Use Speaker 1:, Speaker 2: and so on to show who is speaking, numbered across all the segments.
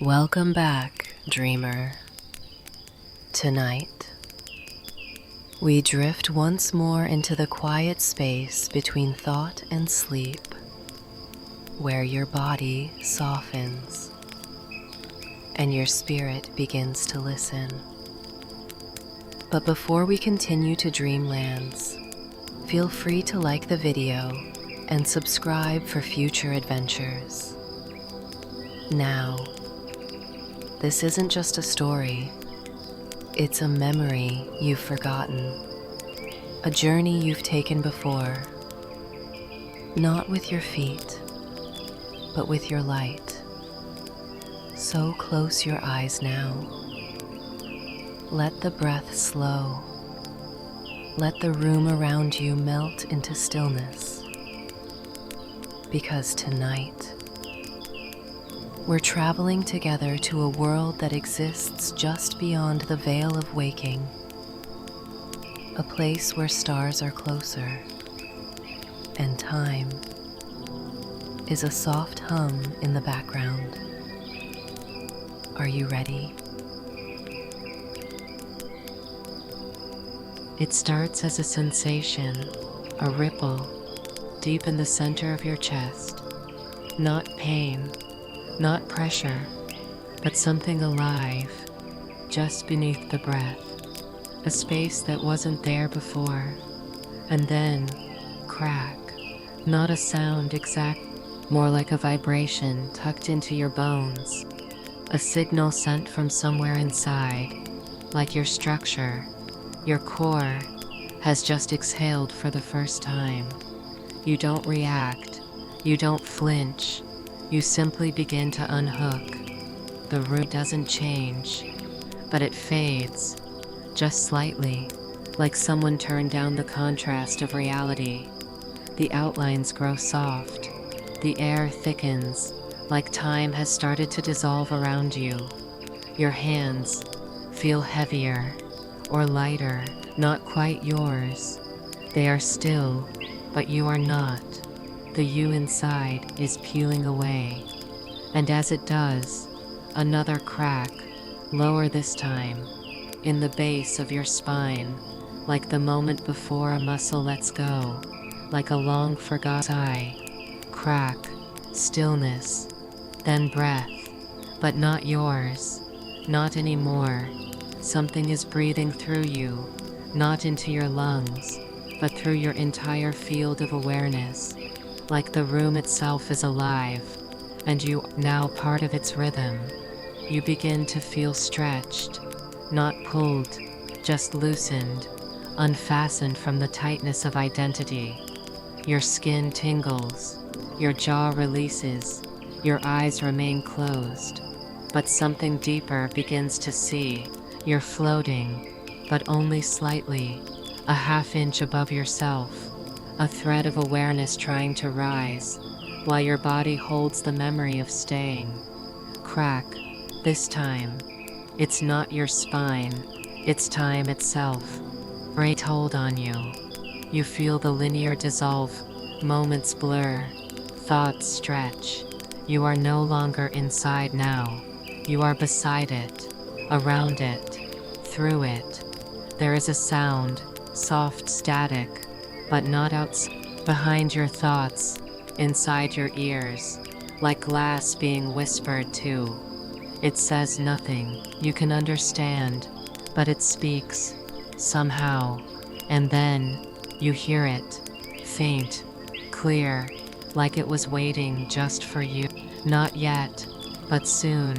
Speaker 1: Welcome back, dreamer. Tonight, we drift once more into the quiet space between thought and sleep, where your body softens and your spirit begins to listen. But before we continue to Dreamlands, feel free to like the video and subscribe for future adventures. Now, this isn't just a story, it's a memory you've forgotten, a journey you've taken before, not with your feet, but with your light. So close your eyes now. Let the breath slow. Let the room around you melt into stillness. Because tonight, we're traveling together to a world that exists just beyond the veil of waking, a place where stars are closer, and time is a soft hum in the background. Are you ready? It starts as a sensation, a ripple, deep in the center of your chest. Not pain, not pressure, but something alive, just beneath the breath. A space that wasn't there before. And then, crack. Not a sound exact, more like a vibration tucked into your bones. A signal sent from somewhere inside, like your structure, your core, has just exhaled for the first time. You don't react, you don't flinch, you simply begin to unhook. The room doesn't change, but it fades, just slightly, like someone turned down the contrast of reality. The outlines grow soft, the air thickens, like time has started to dissolve around you. Your hands feel heavier or lighter, not quite yours. They are still, but you are not. The you inside is peeling away. And as it does, another crack, lower this time, in the base of your spine, like the moment before a muscle lets go, like a long forgotten sigh. Crack, stillness, then breath, but not yours, not anymore. Something is breathing through you, not into your lungs, but through your entire field of awareness, like the room itself is alive, and you are now part of its rhythm. You begin to feel stretched, not pulled, just loosened, unfastened from the tightness of identity. Your skin tingles, your jaw releases, your eyes remain closed, but something deeper begins to see. You're floating, but only slightly, a half-inch above yourself, a thread of awareness trying to rise, while your body holds the memory of staying. Crack, this time. It's not your spine, it's time itself. Break hold on you. You feel the linear dissolve, moments blur, thoughts stretch. You are no longer inside now. You are beside it, around it, through it. There is a sound, soft static, but not outside. Behind your thoughts, inside your ears, like glass being whispered to. It says nothing you can understand, but it speaks, somehow. And then, you hear it, faint, clear, like it was waiting just for you. Not yet, but soon.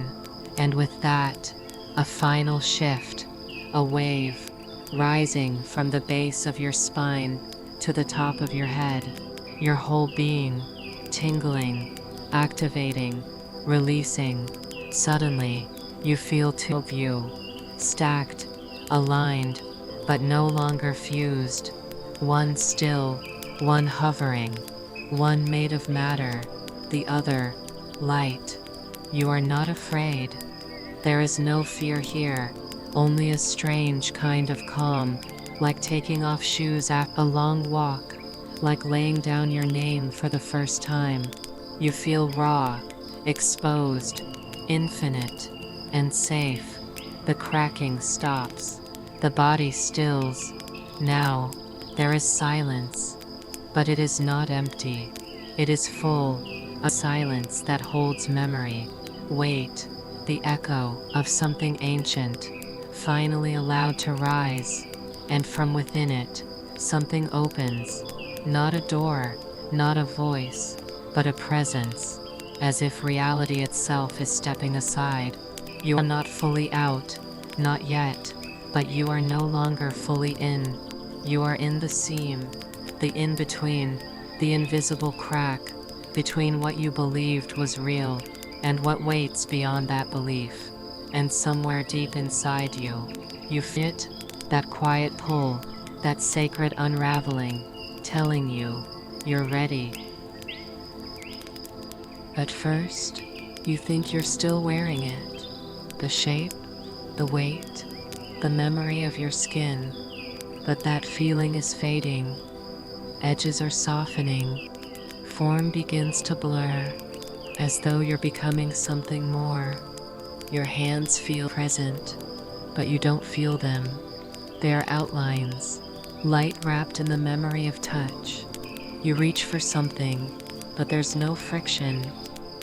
Speaker 1: And with that, a final shift, a wave, rising from the base of your spine to the top of your head, your whole being, tingling, activating, releasing. Suddenly, you feel two of you, stacked, aligned, but no longer fused. One still, one hovering, one made of matter, the other, light. You are not afraid. There is no fear here, only a strange kind of calm, like taking off shoes after a long walk, like laying down your name for the first time. You feel raw, exposed, infinite, and safe. The cracking stops. The body stills. Now, there is silence. But it is not empty. It is full, a silence that holds memory, weight, the echo of something ancient, finally allowed to rise. And from within it, something opens. Not a door, not a voice, but a presence, as if reality itself is stepping aside. You are not fully out, not yet, but you are no longer fully in. You are in the seam, the in-between, the invisible crack, between what you believed was real, and what waits beyond that belief. And somewhere deep inside you, you feel it, that quiet pull, that sacred unraveling, telling you, you're ready. At first, you think you're still wearing it. The shape, the weight, the memory of your skin. But that feeling is fading. Edges are softening. Form begins to blur, as though you're becoming something more. Your hands feel present, but you don't feel them. They are outlines, light wrapped in the memory of touch. You reach for something, but there's no friction,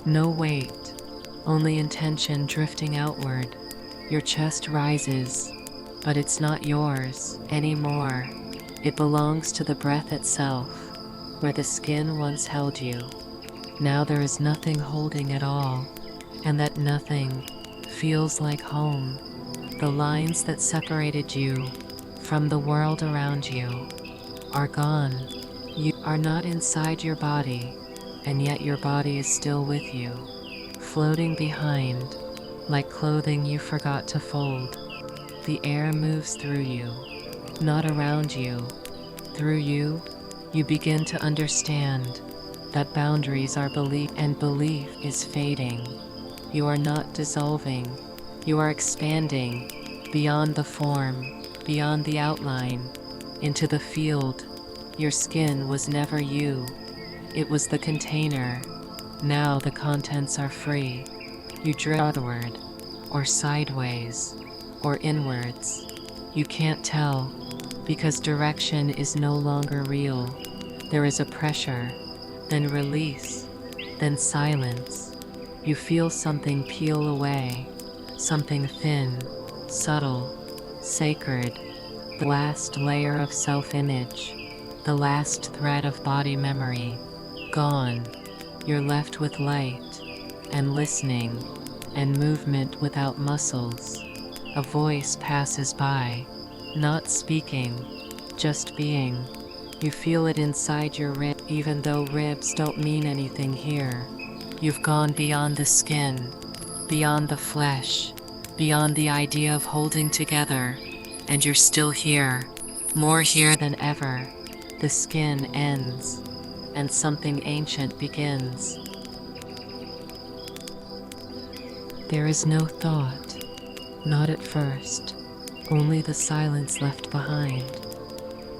Speaker 1: no weight, only intention drifting outward. Your chest rises, but it's not yours anymore. It belongs to the breath itself, where the skin once held you. Now there is nothing holding it all, and that nothing feels like home. The lines that separated you from the world around you are gone. You are not inside your body, and yet your body is still with you, floating behind, like clothing you forgot to fold. The air moves through you, not around you. Through you, you begin to understand that boundaries are belief, and belief is fading. You are not dissolving, you are expanding beyond the form, beyond the outline, into the field. Your skin was never you, it was the container. Now the contents are free. You drift outward, or sideways, or inwards. You can't tell, because direction is no longer real. There is a pressure, then release, then silence. You feel something peel away, something thin, subtle, sacred. The last layer of self-image, the last thread of body memory, gone. You're left with light, and listening, and movement without muscles. A voice passes by, not speaking, just being. You feel it inside your rib, even though ribs don't mean anything here. You've gone beyond the skin, beyond the flesh, beyond the idea of holding together, and you're still here, more here than ever. The skin ends, and something ancient begins. There is no thought, not at first, only the silence left behind.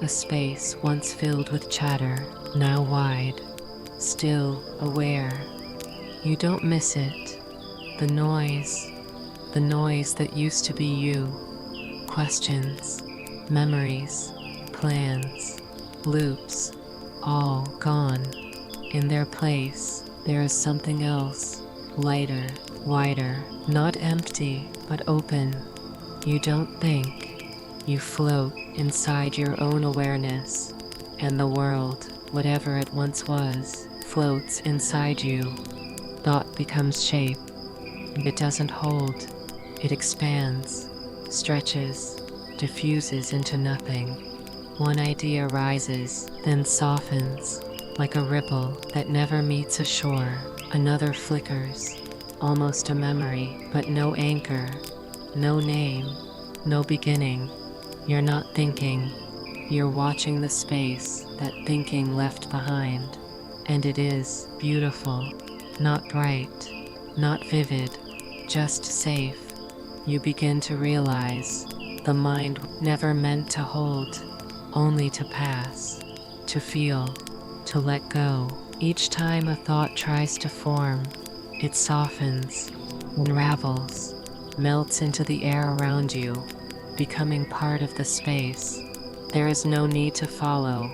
Speaker 1: A space once filled with chatter, now wide, still aware. You don't miss it. The noise that used to be you. Questions, memories, plans, loops, all gone. In their place, there is something else, lighter, wider, not empty, but open. You don't think, you float inside your own awareness, and the world, whatever it once was, floats inside you. Thought becomes shape. It doesn't hold. It expands, stretches, diffuses into nothing. One idea rises, then softens, like a ripple that never meets a shore. Another flickers, almost a memory, but no anchor, no name, no beginning. You're not thinking, you're watching the space that thinking left behind. And it is beautiful, not bright, not vivid, just safe. You begin to realize the mind never meant to hold, only to pass, to feel, to let go. Each time a thought tries to form, it softens, unravels, melts into the air around you, becoming part of the space. There is no need to follow,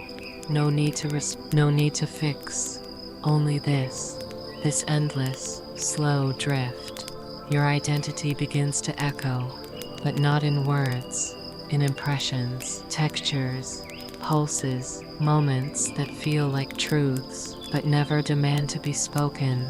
Speaker 1: no need to no need to fix, only this endless, slow drift. Your identity begins to echo, but not in words, in impressions, textures, pulses, moments that feel like truths, but never demand to be spoken.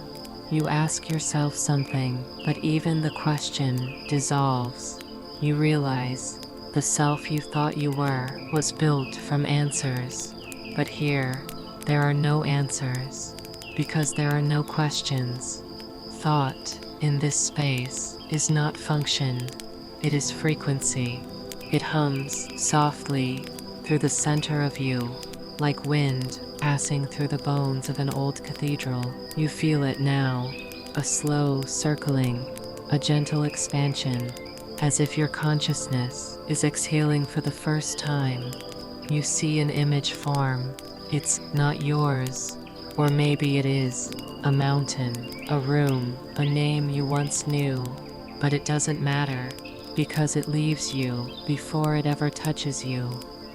Speaker 1: You ask yourself something, but even the question dissolves. You realize the self you thought you were was built from answers. But here, there are no answers, because there are no questions. Thought, in this space, is not function. It is frequency. It hums softly through the center of you, like wind passing through the bones of an old cathedral. You feel it now, a slow circling, a gentle expansion, as if your consciousness is exhaling for the first time. You see an image form. It's not yours, or maybe it is, a mountain, a room, a name you once knew, but it doesn't matter, because it leaves you before it ever touches you.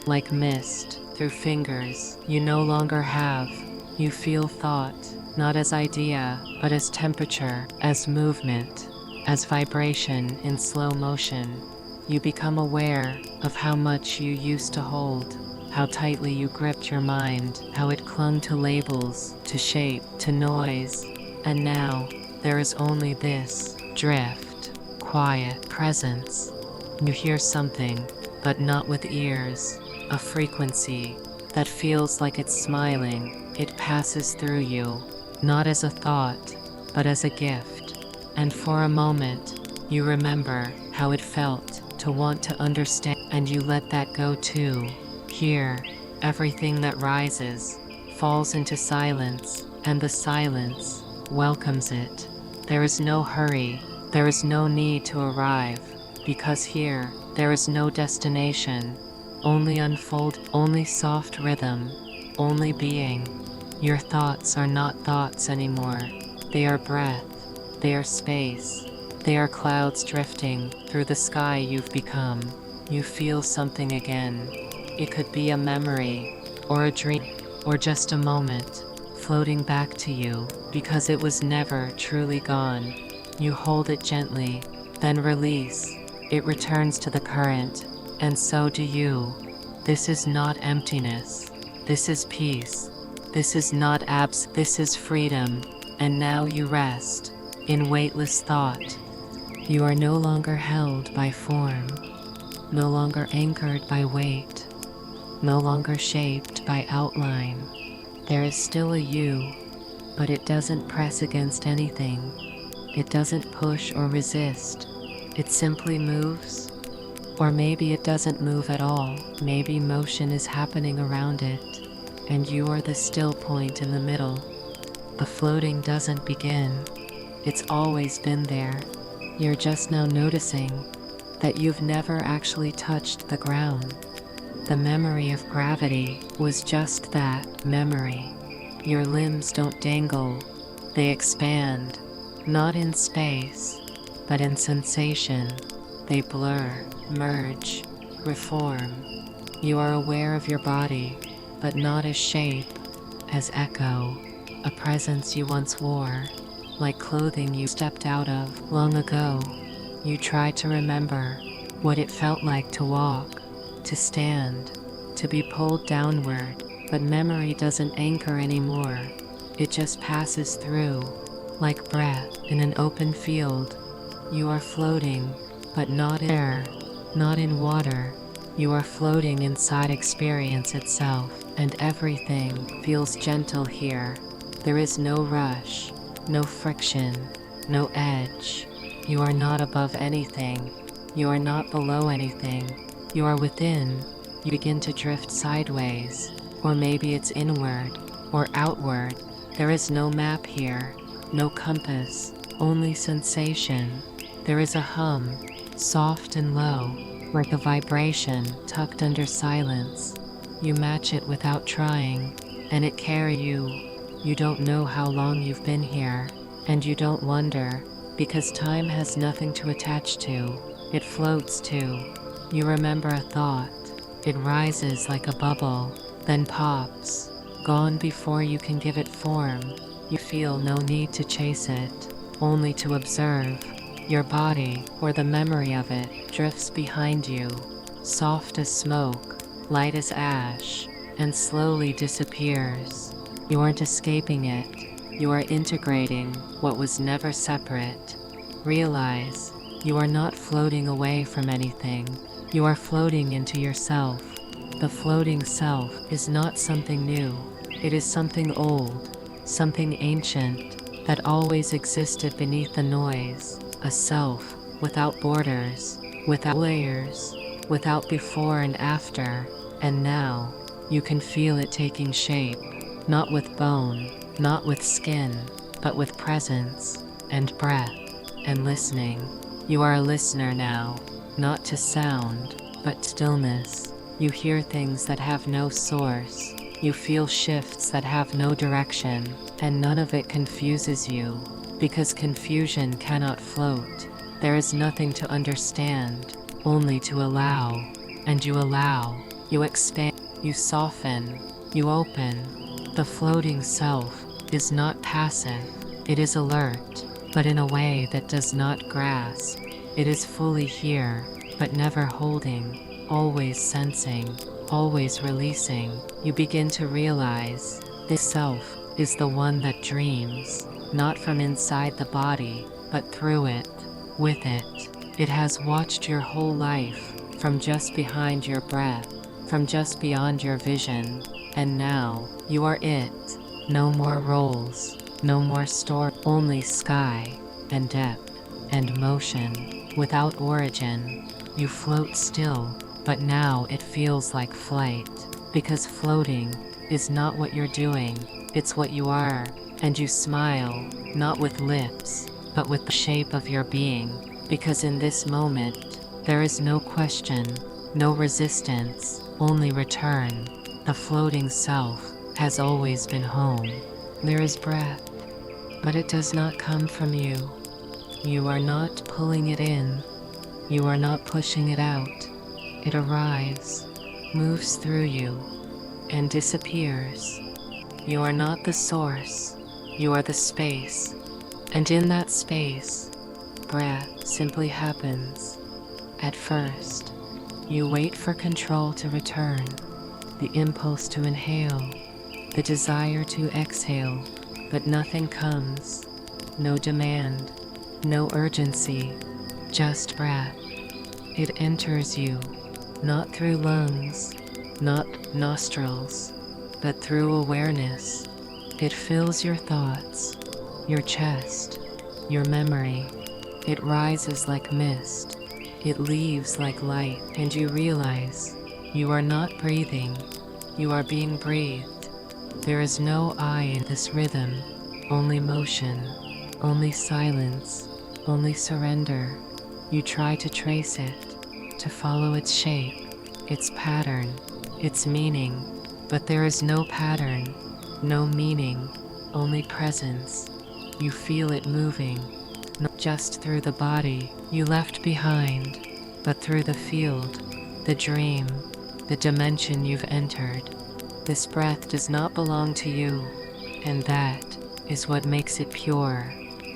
Speaker 1: Like mist through fingers you no longer have. You feel thought, not as idea, but as temperature, as movement, as vibration in slow motion. You become aware of how much you used to hold, how tightly you gripped your mind, how it clung to labels, to shape, to noise. And now, there is only this drift, quiet presence. You hear something, but not with ears, a frequency that feels like it's smiling. It passes through you, not as a thought, but as a gift. And for a moment, you remember how it felt to want to understand, and you let that go too. Here, everything that rises falls into silence, and the silence welcomes it. There is no hurry, there is no need to arrive, because here, there is no destination, only unfold, only soft rhythm, only being. Your thoughts are not thoughts anymore. They are breath, they are space, they are clouds drifting through the sky you've become. You feel something again. It could be a memory, or a dream, or just a moment, floating back to you, because it was never truly gone. You hold it gently, then release. It returns to the current, and so do you. This is not emptiness. This is peace. This is not this is freedom. And now you rest, in weightless thought. You are no longer held by form, no longer anchored by weight, no longer shaped by outline. There is still a you, but it doesn't press against anything. It doesn't push or resist. It simply moves. Or maybe it doesn't move at all. Maybe motion is happening around it, and you are the still point in the middle. The floating doesn't begin. It's always been there. You're just now noticing that you've never actually touched the ground. The memory of gravity was just that, memory. Your limbs don't dangle, they expand, not in space, but in sensation. They blur, merge, reform. You are aware of your body, but not as shape, as echo, a presence you once wore, like clothing you stepped out of long ago. You try to remember what it felt like to walk, to stand, to be pulled downward, but memory doesn't anchor anymore. It just passes through, like breath in an open field. You are floating, but not in air, not in water. You are floating inside experience itself, and everything feels gentle here. There is no rush, no friction, no edge. You are not above anything. You are not below anything. You are within. You begin to drift sideways, or maybe it's inward, or outward. There is no map here, no compass, only sensation. There is a hum, soft and low, like a vibration tucked under silence. You match it without trying, and it carries you. You don't know how long you've been here, and you don't wonder, because time has nothing to attach to. It floats too. You remember a thought. It rises like a bubble, then pops, gone before you can give it form. You feel no need to chase it, only to observe. Your body, or the memory of it, drifts behind you, soft as smoke, light as ash, and slowly disappears. You aren't escaping it. You are integrating what was never separate. Realize, you are not floating away from anything. You are floating into yourself. The floating self is not something new. It is something old, something ancient, that always existed beneath the noise. A self, without borders, without layers, without before and after. And now, you can feel it taking shape, not with bone, not with skin, but with presence, and breath, and listening. You are a listener now, not to sound, but stillness. You hear things that have no source. You feel shifts that have no direction, and none of it confuses you, because confusion cannot float. There is nothing to understand, only to allow. And you allow, you expand, you soften, you open. The floating self is not passive. It is alert, but in a way that does not grasp. It is fully here, but never holding, always sensing, always releasing. You begin to realize, this self is the one that dreams, not from inside the body, but through it, with it. It has watched your whole life, from just behind your breath, from just beyond your vision, and now, you are it. No more roles, no more store, only sky, and depth, and motion. Without origin, you float still, but now it feels like flight, because floating is not what you're doing, it's what you are, and you smile, not with lips, but with the shape of your being, because in this moment, there is no question, no resistance, only return. The floating self has always been home. There is breath, but it does not come from you. You are not pulling it in. You are not pushing it out. It arrives, moves through you, and disappears. You are not the source. You are the space. And in that space, breath simply happens. At first, you wait for control to return, the impulse to inhale, the desire to exhale, but nothing comes. No demand. No urgency, just breath. It enters you, not through lungs, not nostrils, but through awareness. It fills your thoughts, your chest, your memory. It rises like mist. It leaves like light, and you realize you are not breathing. You are being breathed. There is no I in this rhythm, only motion, only silence. Only surrender. You try to trace it, to follow its shape, its pattern, its meaning, but there is no pattern, no meaning, only presence. You feel it moving, not just through the body you left behind, but through the field, the dream, the dimension you've entered. This breath does not belong to you, and that is what makes it pure.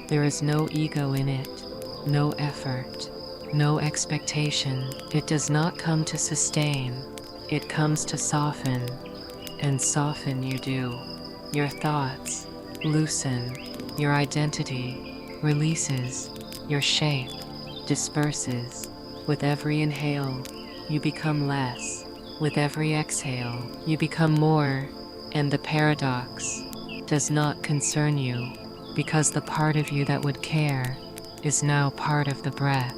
Speaker 1: There is no ego in it, no effort, no expectation. It does not come to sustain, it comes to soften, and soften you do. Your thoughts loosen, your identity releases, your shape disperses. With every inhale, you become less. With every exhale, you become more, and the paradox does not concern you. Because the part of you that would care is now part of the breath.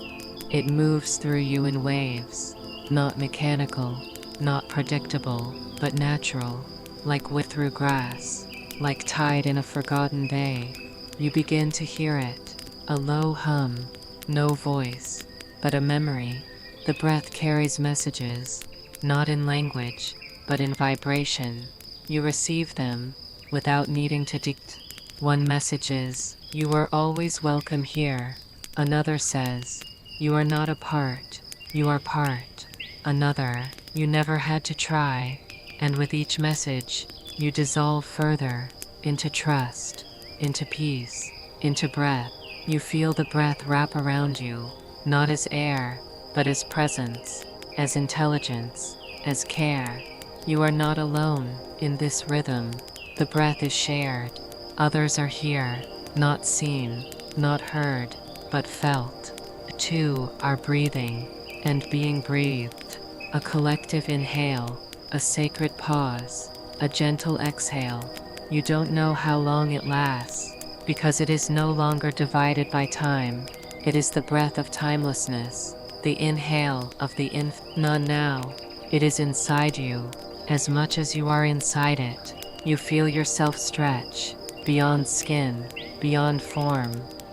Speaker 1: It moves through you in waves, not mechanical, not predictable, but natural, like wind through grass, like tide in a forgotten bay. You begin to hear it, a low hum, no voice, but a memory. The breath carries messages, not in language, but in vibration. You receive them without needing to dictate. One message is, you are always welcome here. Another says, you are not a part, you are part. Another, you never had to try. And with each message, you dissolve further into trust, into peace, into breath. You feel the breath wrap around you, not as air, but as presence, as intelligence, as care. You are not alone in this rhythm. The breath is shared. Others are here, not seen, not heard, but felt. Two are breathing and being breathed. A collective inhale, a sacred pause, a gentle exhale. You don't know how long it lasts, because it is no longer divided by time. It is the breath of timelessness, the inhale of the none now. It is inside you, as much as you are inside it. You feel yourself stretch, beyond skin, beyond form.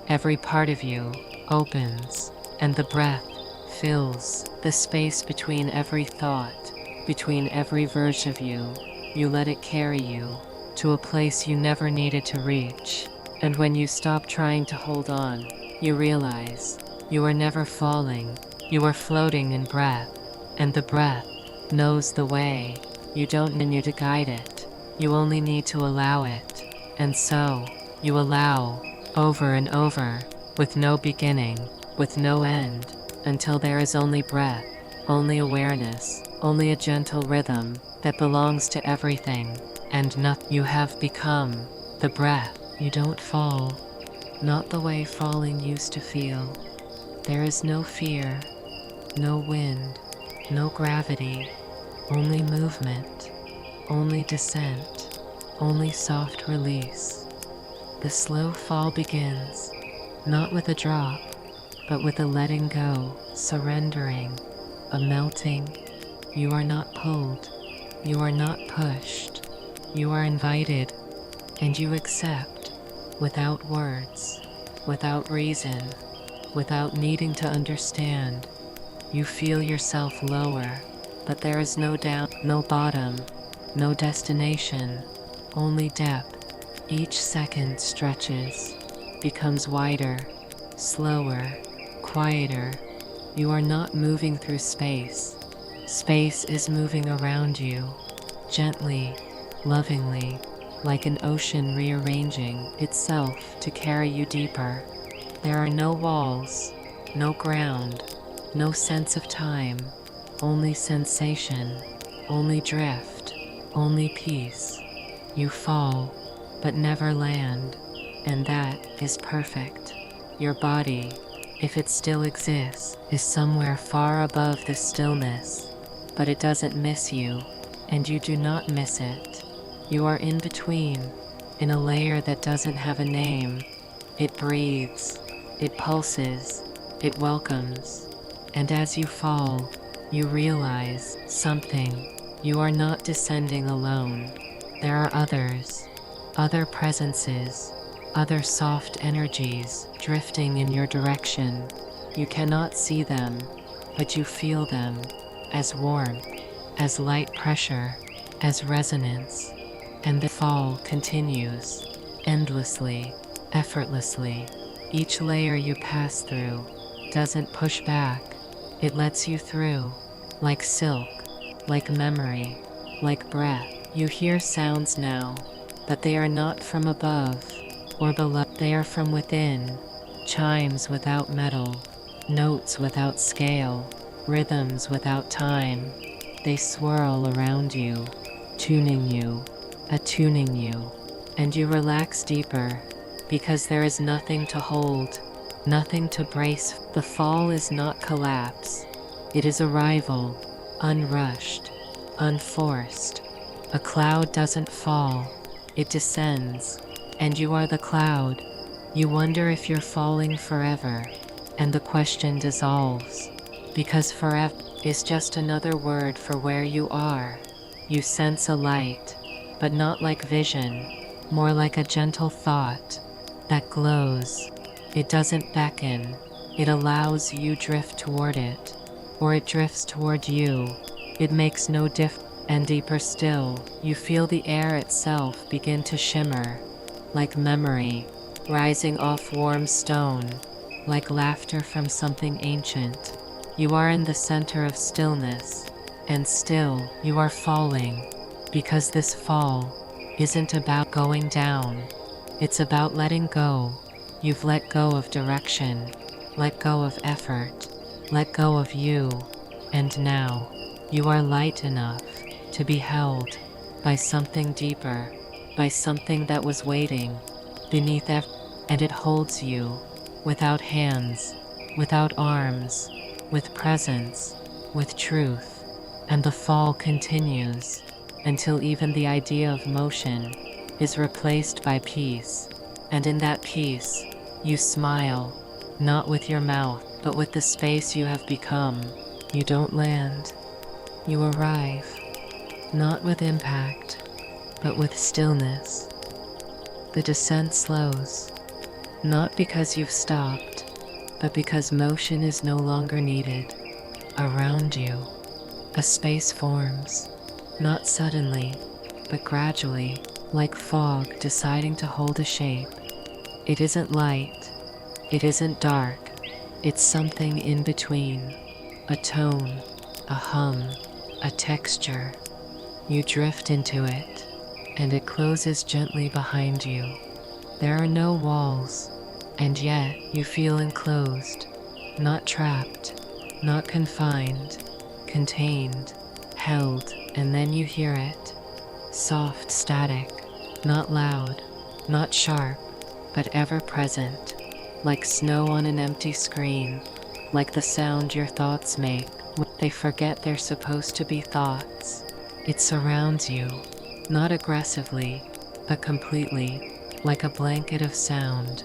Speaker 1: Every part of you opens, and the breath fills the space between every thought, between every version of you. You let it carry you to a place you never needed to reach. And when you stop trying to hold on, you realize you are never falling, you are floating in breath, and the breath knows the way. You don't need to guide it, you only need to allow it. And so, you allow, over and over, with no beginning, with no end, until there is only breath, only awareness, only a gentle rhythm that belongs to everything, and nothing. You have become the breath. You don't fall, not the way falling used to feel. There is no fear, no wind, no gravity, only movement, only descent, only soft release. The slow fall begins, not with a drop, but with a letting go, surrendering, a melting. You are not pulled, you are not pushed, you are invited, and you accept, without words, without reason, without needing to understand. You feel yourself lower, but there is no down, no bottom, no destination, only depth. Each second stretches, becomes wider, slower, quieter. You are not moving through space. Space is moving around you, gently, lovingly, like an ocean rearranging itself to carry you deeper. There are no walls, no ground, no sense of time, only sensation, only drift, only peace. You fall, but never land, and that is perfect. Your body, if it still exists, is somewhere far above this stillness, but it doesn't miss you, and you do not miss it. You are in between, in a layer that doesn't have a name. It breathes, it pulses, it welcomes, and as you fall, you realize something. You are not descending alone. There are others, other presences, other soft energies drifting in your direction. You cannot see them, but you feel them, as warmth, as light pressure, as resonance. And the fall continues, endlessly, effortlessly. Each layer you pass through doesn't push back, it lets you through, like silk, like memory, like breath. You hear sounds now, but they are not from above or below. They are from within, chimes without metal, notes without scale, rhythms without time. They swirl around you, tuning you, attuning you, and you relax deeper, because there is nothing to hold, nothing to brace. The fall is not collapse, it is arrival, unrushed, unforced. A cloud doesn't fall, it descends, and you are the cloud. You wonder if you're falling forever, and the question dissolves, because forever is just another word for where you are. You sense a light, but not like vision, more like a gentle thought that glows. It doesn't beckon, it allows you drift toward it, or it drifts toward you. It makes no difference. And deeper still, you feel the air itself begin to shimmer. like memory, rising off warm stone, like laughter from something ancient. You are in the center of stillness, and still you are falling, because this fall isn't about going down, it's about letting go. You've let go of direction, let go of effort, let go of you, and now you are light enough to be held by something deeper, by something that was waiting beneath and it holds you without hands, without arms, with presence, with truth, and the fall continues until even the idea of motion is replaced by peace, and in that peace, you smile, not with your mouth, but with the space you have become. You don't land, you arrive, not with impact, but with stillness. The descent slows, not because you've stopped, but because motion is no longer needed. Around you, a space forms, not suddenly, but gradually, like fog deciding to hold a shape. It isn't light, it isn't dark, it's something in between. A tone, a hum, a texture. You drift into it, and it closes gently behind you. There are no walls, and yet you feel enclosed, not trapped, not confined, contained, held, and then you hear it. Soft static, not loud, not sharp, but ever present, like snow on an empty screen, like the sound your thoughts make when they forget they're supposed to be thoughts. It surrounds you, not aggressively, but completely, like a blanket of sound,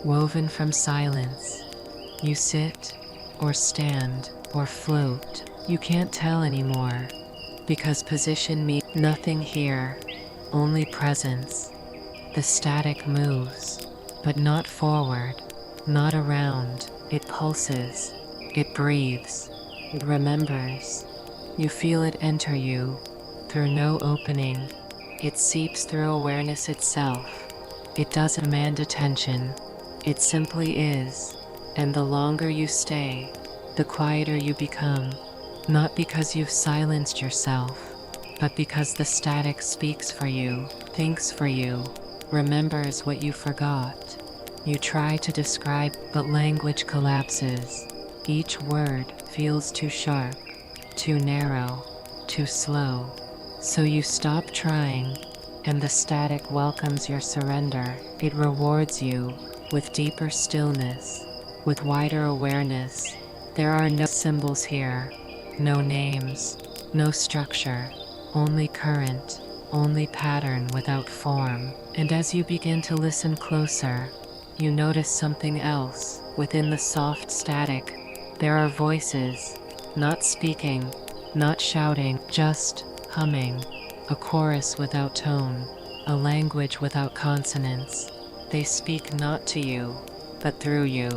Speaker 1: woven from silence. You sit, or stand, or float. You can't tell anymore, because position means nothing here, only presence. The static moves, but not forward, not around. It pulses, it breathes, it remembers. You feel it enter you, through no opening. It seeps through awareness itself. It doesn't demand attention, it simply is. And the longer you stay, the quieter you become. Not because you've silenced yourself, but because the static speaks for you, thinks for you, remembers what you forgot. You try to describe, but language collapses. Each word feels too sharp, too narrow, too slow. So you stop trying, and the static welcomes your surrender. It rewards you with deeper stillness, with wider awareness. There are no symbols here, no names, no structure, only current, only pattern without form. And as you begin to listen closer, you notice something else. Within the soft static, there are voices, not speaking, not shouting, just humming, a chorus without tone, a language without consonants. They speak not to you, but through you.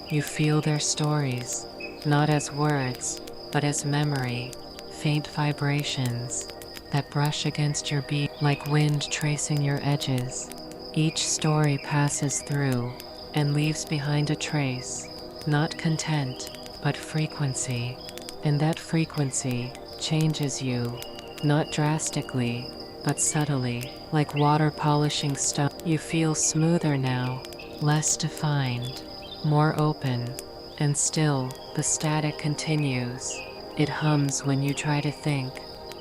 Speaker 1: You feel their stories, not as words, but as memory, faint vibrations that brush against your being like wind tracing your edges. Each story passes through and leaves behind a trace, not content, but frequency. And that frequency changes you, not drastically, but subtly, like water polishing stone. You feel smoother now, less defined, more open, and still, the static continues. It hums when you try to think,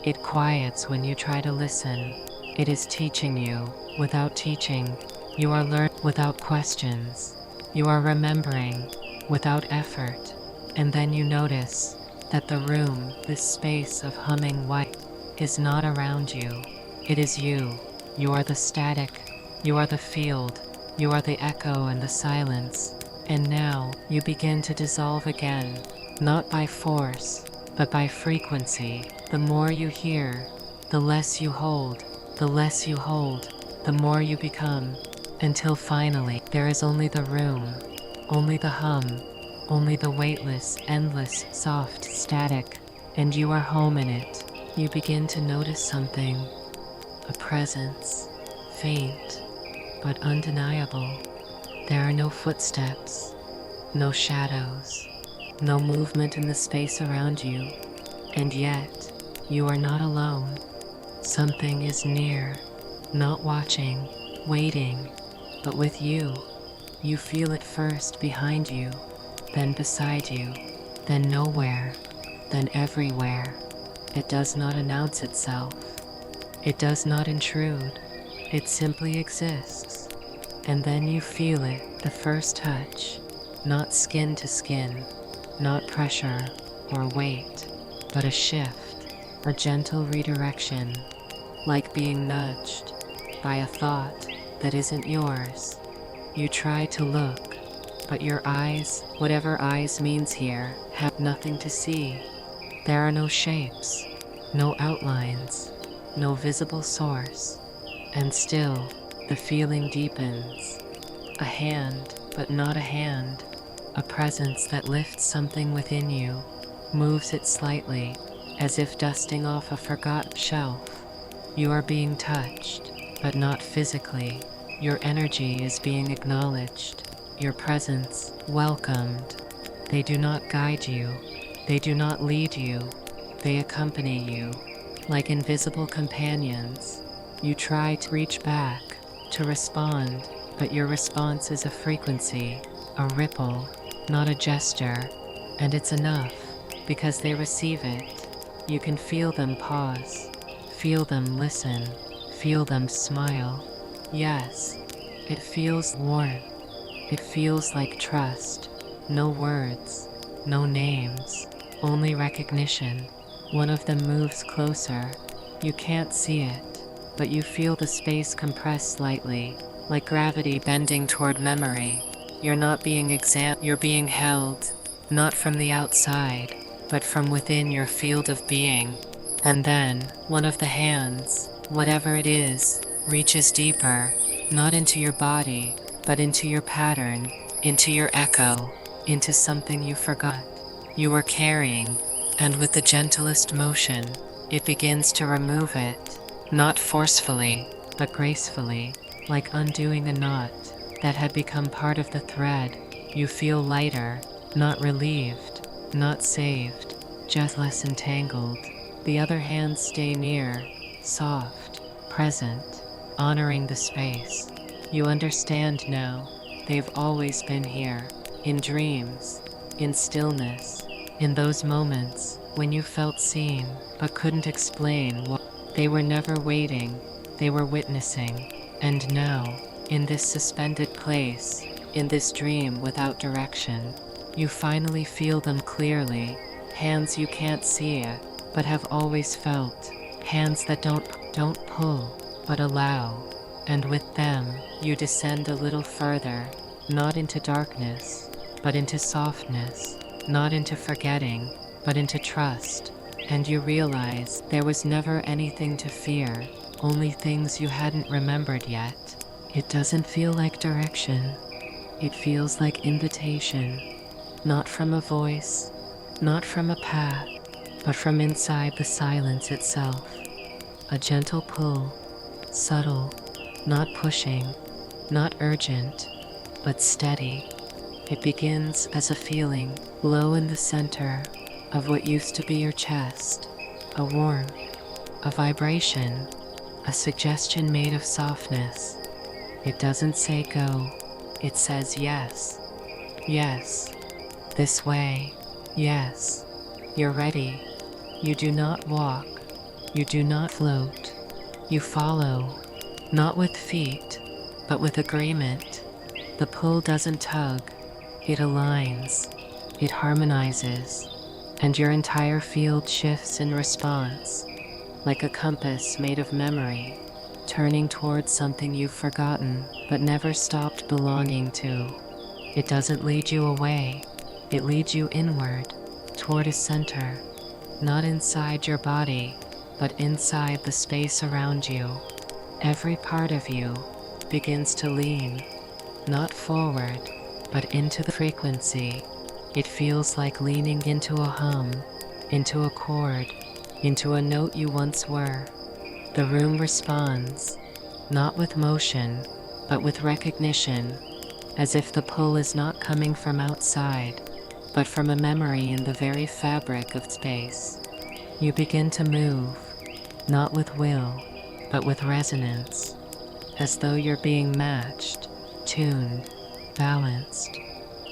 Speaker 1: it quiets when you try to listen. It is teaching you, without teaching. You are learning without questions. You are remembering, without effort. And then you notice that the room, this space of humming white, is not around you. It is you. You are the static. You are the field. You are the echo and the silence. And now, you begin to dissolve again, not by force, but by frequency. The more you hear, the less you hold, the less you hold, the more you become, until finally, there is only the room, only the hum, only the weightless, endless, soft static, and you are home in it. You begin to notice something, a presence, faint, but undeniable. There are no footsteps, no shadows, no movement in the space around you, and yet you are not alone. Something is near, not watching, waiting, but with you. You feel it first behind you, then beside you, then nowhere, then everywhere. It does not announce itself. It does not intrude. It simply exists. And then you feel it, the first touch, not skin to skin, not pressure or weight, but a shift, a gentle redirection, like being nudged by a thought that isn't yours. You try to look, but your eyes, whatever eyes means here, have nothing to see. There are no shapes, no outlines, no visible source. And still, the feeling deepens. A hand, but not a hand. A presence that lifts something within you, moves it slightly, as if dusting off a forgotten shelf. You are being touched, but not physically. Your energy is being acknowledged, your presence welcomed. They do not guide you, they do not lead you, they accompany you. Like invisible companions, you try to reach back, to respond, but your response is a frequency, a ripple, not a gesture, and it's enough, because they receive it. You can feel them pause, feel them listen, feel them smile. Yes, it feels warm. It feels like trust. No words, no names, only recognition. One of them moves closer. You can't see it, but you feel the space compress slightly, like gravity bending toward memory. You're not being you're being held, not from the outside, but from within your field of being. And then, one of the hands, whatever it is, reaches deeper, not into your body, but into your pattern, into your echo, into something you forgot you were carrying, and with the gentlest motion, it begins to remove it, not forcefully, but gracefully, like undoing a knot that had become part of the thread. You feel lighter, not relieved, not saved, just less entangled. The other hands stay near, soft, present, honoring the space. You understand now, they've always been here, in dreams, in stillness, in those moments when you felt seen but couldn't explain what. They were never waiting, they were witnessing. And now, in this suspended place, in this dream without direction, you finally feel them clearly. Hands you can't see it, but have always felt. Hands that don't pull, but allow. And with them, you descend a little further, not into darkness, but into softness, not into forgetting, but into trust. And you realize there was never anything to fear, only things you hadn't remembered yet. It doesn't feel like direction. It feels like invitation, not from a voice, not from a path, but from inside the silence itself. A gentle pull, subtle, not pushing, not urgent, but steady. It begins as a feeling, low in the center of what used to be your chest, a warmth, a vibration, a suggestion made of softness. It doesn't say go, it says yes. Yes, this way, yes, you're ready. You do not walk, you do not float, you follow, not with feet, but with agreement. The pull doesn't tug, it aligns, it harmonizes, and your entire field shifts in response, like a compass made of memory, turning towards something you've forgotten but never stopped belonging to. It doesn't lead you away, it leads you inward, toward a center, not inside your body, but inside the space around you. Every part of you begins to lean, not forward, but into the frequency. It feels like leaning into a hum, into a chord, into a note you once were. The room responds, not with motion, but with recognition, as if the pull is not coming from outside, but from a memory in the very fabric of space. You begin to move, not with will, but with resonance, as though you're being matched, tuned, balanced.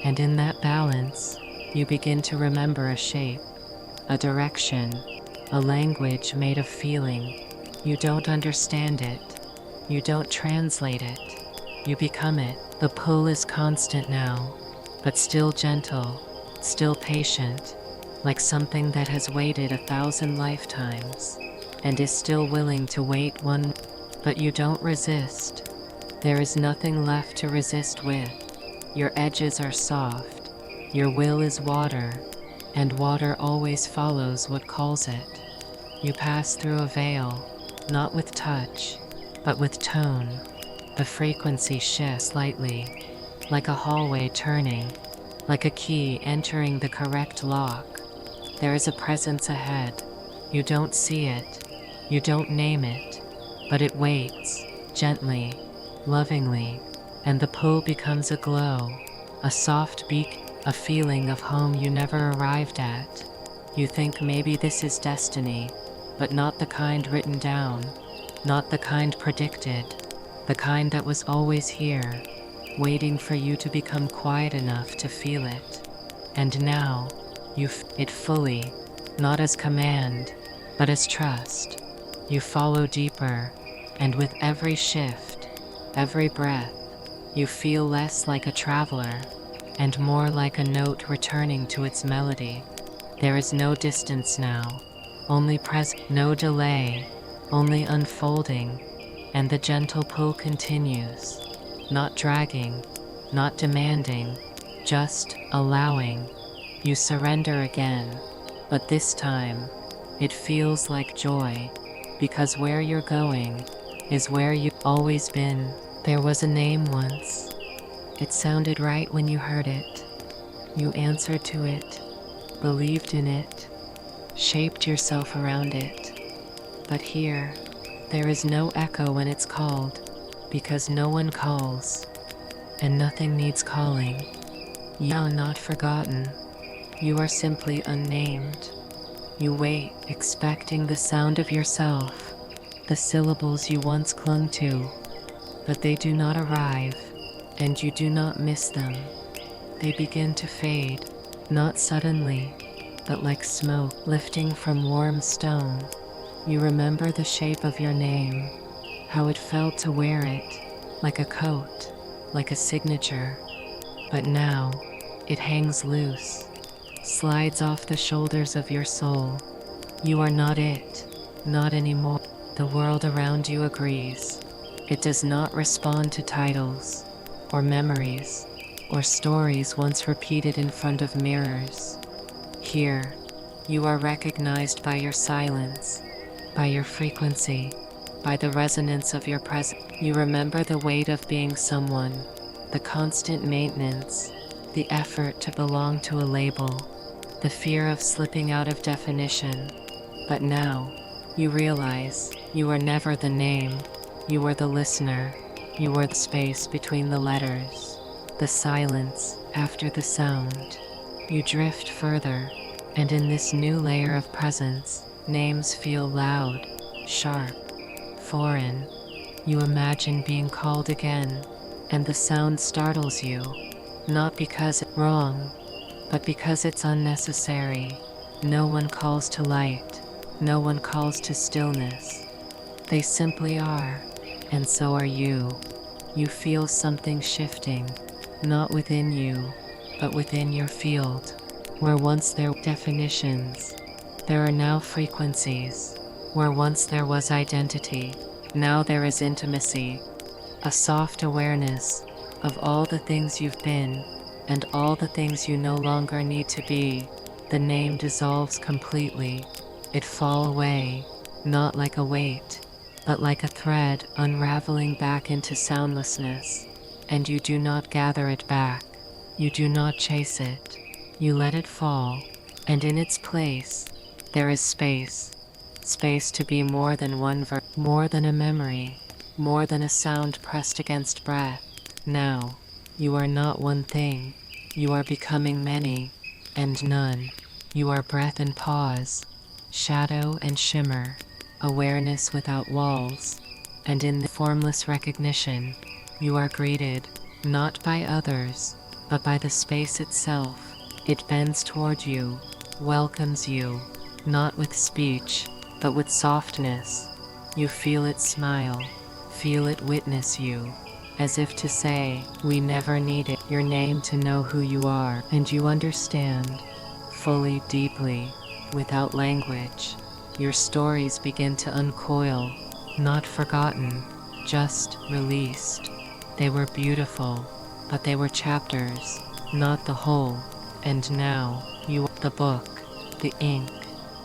Speaker 1: And in that balance, you begin to remember a shape, a direction, a language made of feeling. You don't understand it. You don't translate it. You become it. The pull is constant now, but still gentle, still patient, like something that has waited 1,000 lifetimes, and is still willing to wait one. But you don't resist. There is nothing left to resist with. Your edges are soft. Your will is water, and water always follows what calls it. You pass through a veil, not with touch, but with tone. The frequency shifts slightly, like a hallway turning, like a key entering the correct lock. There is a presence ahead. You don't see it. You don't name it, but it waits, gently, lovingly, and the pull becomes a glow, a soft beak, a feeling of home you never arrived at. You think maybe this is destiny, but not the kind written down, not the kind predicted, the kind that was always here, waiting for you to become quiet enough to feel it. And now, you feel it fully, not as command, but as trust. You follow deeper, and with every shift, every breath, you feel less like a traveler, and more like a note returning to its melody. There is no distance now, only no delay, only unfolding, and the gentle pull continues, not dragging, not demanding, just allowing. You surrender again, but this time, it feels like joy, because where you're going is where you've always been. There was a name once. It sounded right when you heard it. You answered to it, believed in it, shaped yourself around it. But here, there is no echo when it's called, because no one calls, and nothing needs calling. You are not forgotten. You are simply unnamed. You wait, expecting the sound of yourself, the syllables you once clung to, but they do not arrive, and you do not miss them. They begin to fade, not suddenly, but like smoke lifting from warm stone. You remember the shape of your name, how it felt to wear it, like a coat, like a signature. But now, it hangs loose, slides off the shoulders of your soul. You are not it, not anymore. The world around you agrees. It does not respond to titles, or memories, or stories once repeated in front of mirrors. Here, you are recognized by your silence, by your frequency, by the resonance of your presence. You remember the weight of being someone, the constant maintenance, the effort to belong to a label, the fear of slipping out of definition. But now, you realize you were never the name. You were the listener. You were the space between the letters, the silence after the sound. You drift further, and in this new layer of presence, names feel loud, sharp, foreign. You imagine being called again, and the sound startles you, not because it's wrong, but because it's unnecessary. No one calls to light, no one calls to stillness. They simply are, and so are you. You feel something shifting, not within you, but within your field. Where once there were definitions, there are now frequencies. Where once there was identity, now there is intimacy. A soft awareness of all the things you've been, and all the things you no longer need to be. The name dissolves completely. It falls away, not like a weight, but like a thread unraveling back into soundlessness. And you do not gather it back. You do not chase it. You let it fall, and in its place, there is space. Space to be more than more than a memory, more than a sound pressed against breath. Now, you are not one thing, you are becoming many, and none. You are breath and pause, shadow and shimmer, awareness without walls, and in the formless recognition, you are greeted, not by others, but by the space itself. It bends toward you, welcomes you, not with speech, but with softness. You feel it smile, feel it witness you, as if to say, we never needed your name to know who you are, and you understand, fully, deeply, without language. Your stories begin to uncoil, not forgotten, just released. They were beautiful, but they were chapters, not the whole. And now, you are the book, the ink,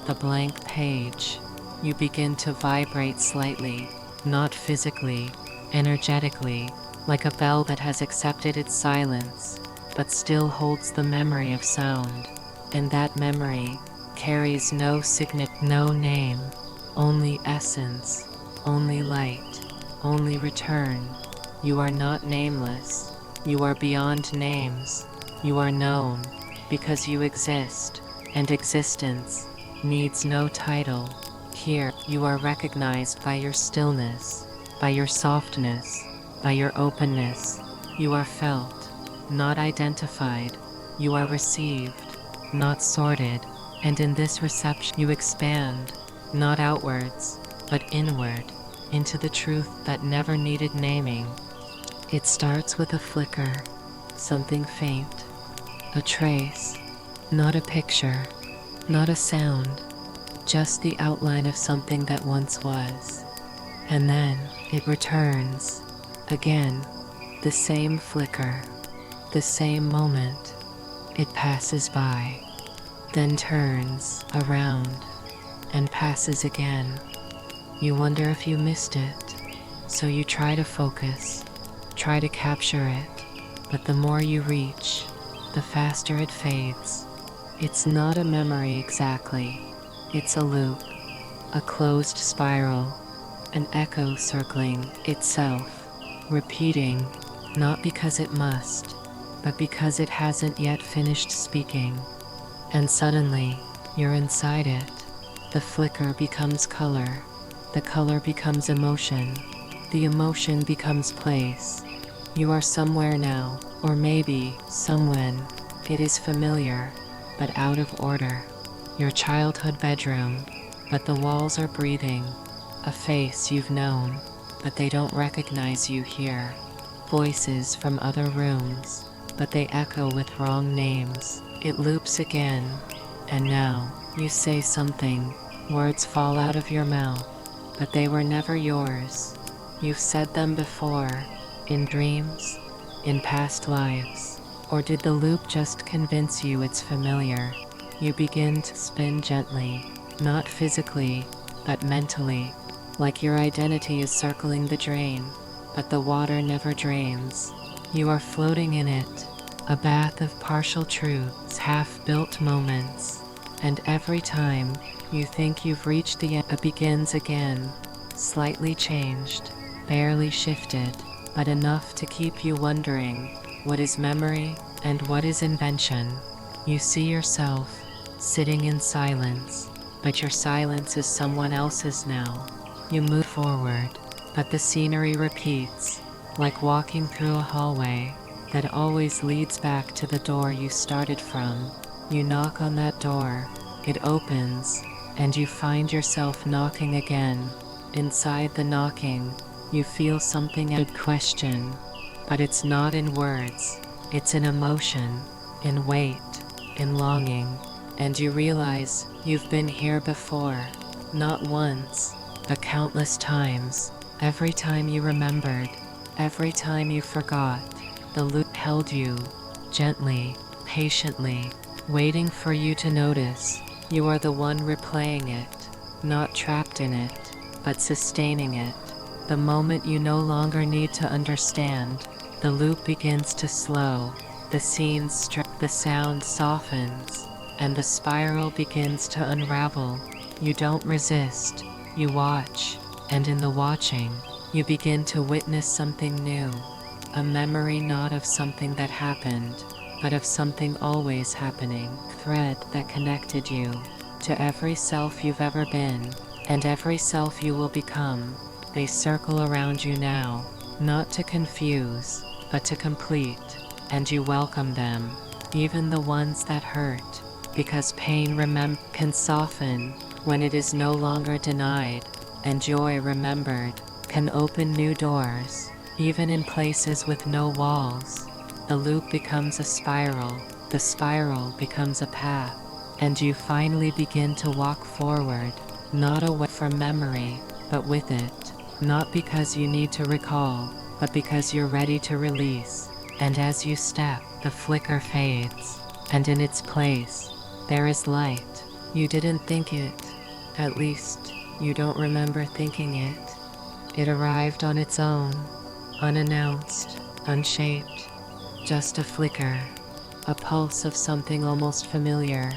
Speaker 1: the blank page. You begin to vibrate slightly, not physically, energetically, like a bell that has accepted its silence, but still holds the memory of sound. And that memory carries no signet, no name, only essence, only light, only return. You are not nameless, you are beyond names, you are known, because you exist, and existence needs no title. Here, you are recognized by your stillness, by your softness, by your openness. You are felt, not identified. You are received, not sorted. And in this reception, you expand, not outwards, but inward, into the truth that never needed naming. It starts with a flicker, something faint, a trace, not a picture, not a sound, just the outline of something that once was. And then it returns, again, the same flicker, the same moment. It passes by, then turns around, and passes again. You wonder if you missed it, so you try to focus, try to capture it, but the more you reach, the faster it fades. It's not a memory exactly, it's a loop, a closed spiral, an echo circling itself, repeating, not because it must, but because it hasn't yet finished speaking. And suddenly, you're inside it. The flicker becomes color, the color becomes emotion, the emotion becomes place. You are somewhere now, or maybe somewhen. It is familiar, but out of order. Your childhood bedroom, but the walls are breathing. A face you've known, but they don't recognize you here. Voices from other rooms, but they echo with wrong names. It loops again, and now, you say something. Words fall out of your mouth, but they were never yours. You've said them before, in dreams, in past lives. Or did the loop just convince you it's familiar? You begin to spin gently, not physically, but mentally, like your identity is circling the drain, but the water never drains. You are floating in it, a bath of partial truths, half-built moments, and every time you think you've reached the end, it begins again, slightly changed, barely shifted, but enough to keep you wondering, what is memory, and what is invention? You see yourself, sitting in silence, but your silence is someone else's now. You move forward, but the scenery repeats, like walking through a hallway that always leads back to the door you started from. You knock on that door, it opens, and you find yourself knocking again. Inside the knocking, you feel something a question, but it's not in words, it's in emotion, in weight, in longing, and you realize you've been here before, not once, but countless times. Every time you remembered, every time you forgot, the loop held you, gently, patiently, waiting for you to notice. You are the one replaying it, not trapped in it, but sustaining it. The moment you no longer need to understand, the loop begins to slow, the scene the sound softens, and the spiral begins to unravel. You don't resist, you watch, and in the watching, You begin to witness something new, a memory not of something that happened, but of something always happening, thread that connected you to every self you've ever been, and every self you will become. They circle around you now, not to confuse, but to complete, and you welcome them, even the ones that hurt, because pain can soften when it is no longer denied, and joy remembered can open new doors, even in places with no walls. The loop becomes a spiral, the spiral becomes a path, and you finally begin to walk forward, not away from memory, but with it, not because you need to recall, but because you're ready to release. And as you step, the flicker fades, and in its place, there is light. You didn't think it, at least, you don't remember thinking it. It arrived on its own, unannounced, unshaped, just a flicker, a pulse of something almost familiar,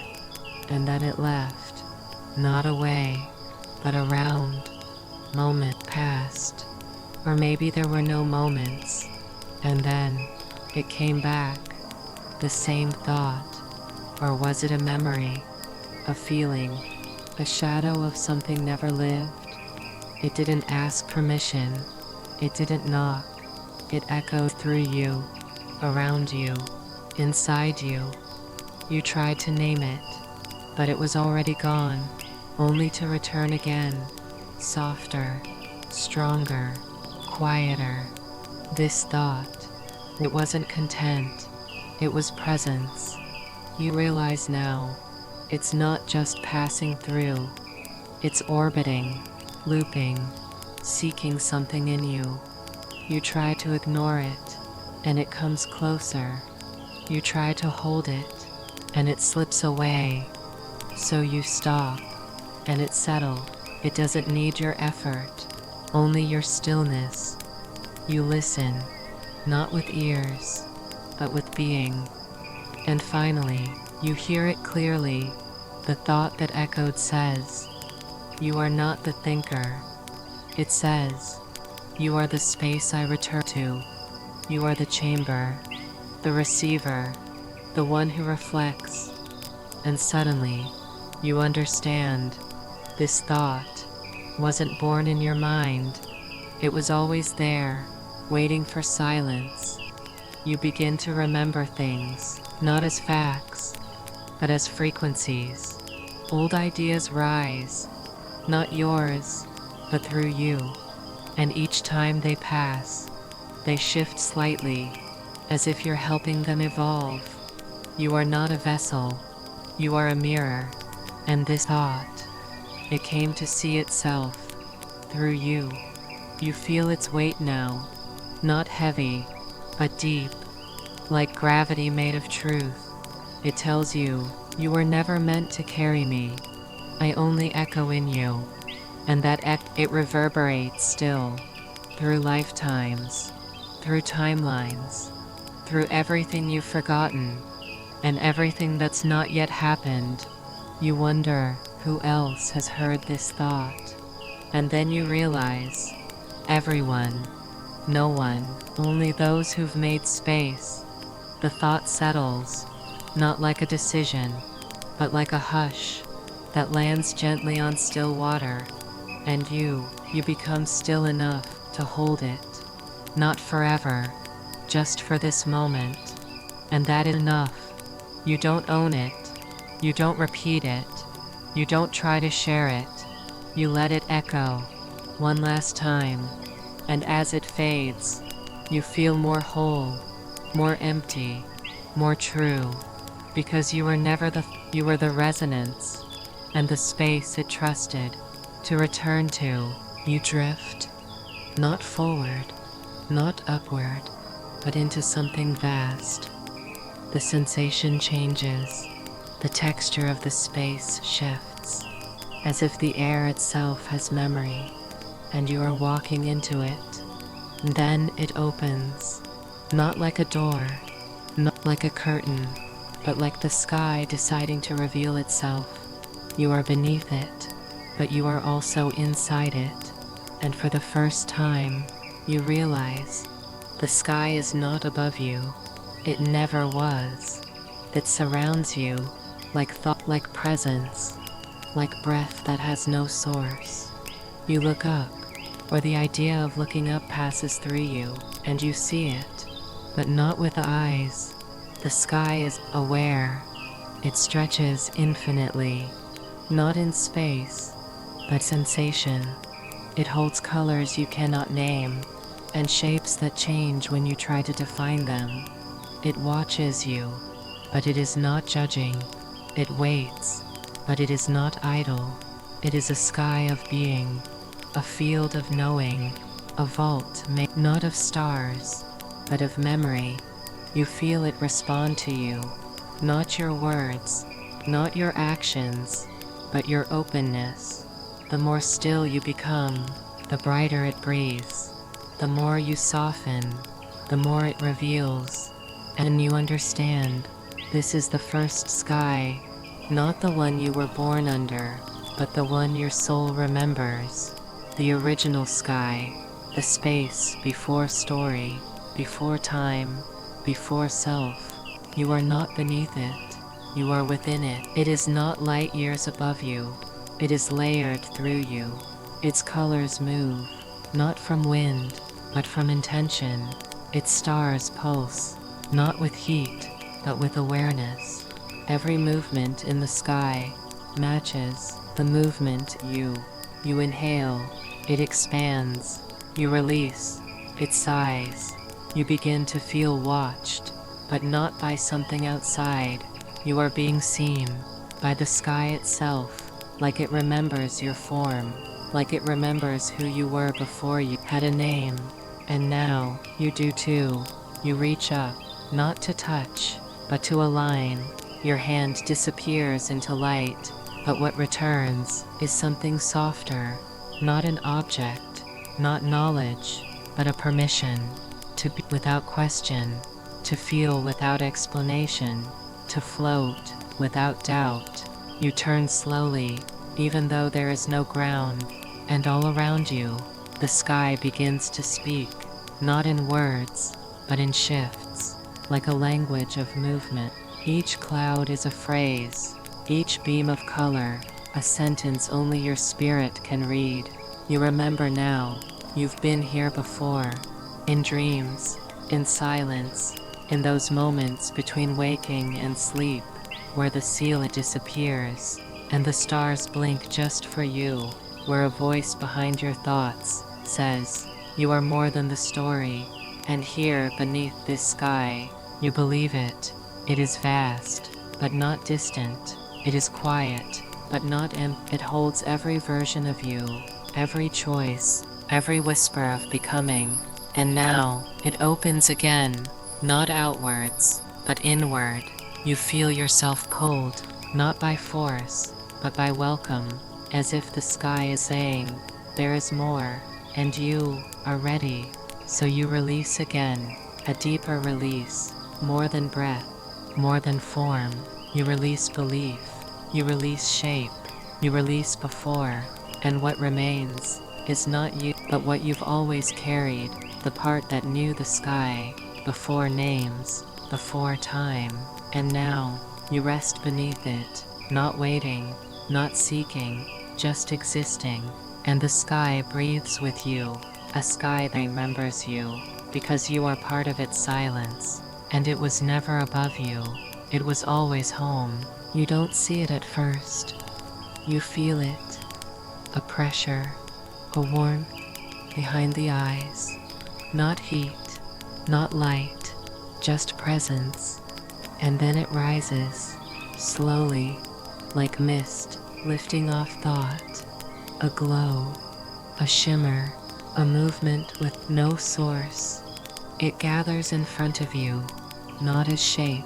Speaker 1: and then it left, not away, but around. Moment passed, or maybe there were no moments, and then it came back, the same thought, or was it a memory, a feeling, a shadow of something never lived? It didn't ask permission, it didn't knock, it echoed through you, around you, inside you. You tried to name it, but it was already gone, only to return again, softer, stronger, quieter. This thought, it wasn't content, it was presence. You realize now, it's not just passing through, it's orbiting, looping, seeking something in you. You try to ignore it, and it comes closer. You try to hold it, and it slips away. So you stop, and it settles. It doesn't need your effort, only your stillness. You listen, not with ears, but with being. And finally, you hear it clearly. The thought that echoed says, "You are not the thinker." It says, "You are the space I return to. You are the chamber, the receiver, the one who reflects." And suddenly, you understand. This thought wasn't born in your mind. It was always there, waiting for silence. You begin to remember things, not as facts, but as frequencies. Old ideas rise, not yours, but through you. And each time they pass, they shift slightly, as if you're helping them evolve. You are not a vessel, you are a mirror. And this thought, it came to see itself through you. You feel its weight now, not heavy, but deep, like gravity made of truth. It tells you, you were never meant to carry me. I only echo in you. And that it reverberates still, through lifetimes, through timelines, through everything you've forgotten, and everything that's not yet happened. You wonder, who else has heard this thought? And then you realize, everyone, no one, only those who've made space. The thought settles, not like a decision, but like a hush that lands gently on still water. And you become still enough to hold it, not forever, just for this moment. And that is enough. You don't own it, you don't repeat it, you don't try to share it. You let it echo, one last time, and as it fades, you feel more whole, more empty, more true, because you were never you were the resonance, and the space it trusted to return to. You drift, not forward, not upward, but into something vast. The sensation changes, the texture of the space shifts, as if the air itself has memory, and you are walking into it. Then it opens, not like a door, not like a curtain, but like the sky deciding to reveal itself. You are beneath it, but you are also inside it. and for the first time, you realize the sky is not above you. It never was. It surrounds you like thought, like presence, like breath that has no source. You look up, or the idea of looking up passes through you, and you see it, but not with eyes. The sky is aware. It stretches infinitely, not in space, but sensation. It holds colors you cannot name, and shapes that change when you try to define them. It watches you, but it is not judging. It waits, but it is not idle. It is a sky of being, a field of knowing, a vault made not of stars, but of memory. You feel it respond to you, not your words, not your actions, but your openness. The more still you become, the brighter it breathes. The more you soften, the more it reveals. And you understand, this is the first sky, not the one you were born under, but the one your soul remembers. The original sky, the space before story, before time, before self. You are not beneath it, you are within it. It is not light years above you, it is layered through you. Its colors move, not from wind, but from intention. Its stars pulse, not with heat, but with awareness. Every movement in the sky matches the movement you inhale, it expands. You release, it sighs. You begin to feel watched, but not by something outside. You are being seen by the sky itself, like it remembers your form, like it remembers who you were before you had a name. And now, you do too. You reach up, not to touch, but to align. Your hand disappears into light, but what returns is something softer, not an object, not knowledge, but a permission to be without question, to feel without explanation, to float without doubt. You turn slowly, even though there is no ground, and all around you, the sky begins to speak, not in words, but in shifts, like a language of movement. Each cloud is a phrase, each beam of color, a sentence only your spirit can read. You remember now, you've been here before, in dreams, in silence, in those moments between waking and sleep, where the ceiling disappears, and the stars blink just for you, where a voice behind your thoughts says, you are more than the story. And here beneath this sky, you believe it. It is vast, but not distant. It is quiet, but not empty. It holds every version of you, every choice, every whisper of becoming. And now, it opens again, not outwards, but inward. You feel yourself pulled, not by force, but by welcome, as if the sky is saying, there is more, and you are ready. So you release again, a deeper release, more than breath, more than form. You release belief, you release shape, you release before, and what remains is not you, but what you've always carried, the part that knew the sky, before names, before time. And now, you rest beneath it, not waiting, not seeking, just existing. And the sky breathes with you, a sky that remembers you, because you are part of its silence. And it was never above you, it was always home. You don't see it at first. You feel it, a pressure, a warmth behind the eyes. Not heat, not light, just presence. And then it rises, slowly, like mist, lifting off thought. A glow, a shimmer, a movement with no source. It gathers in front of you, not as shape,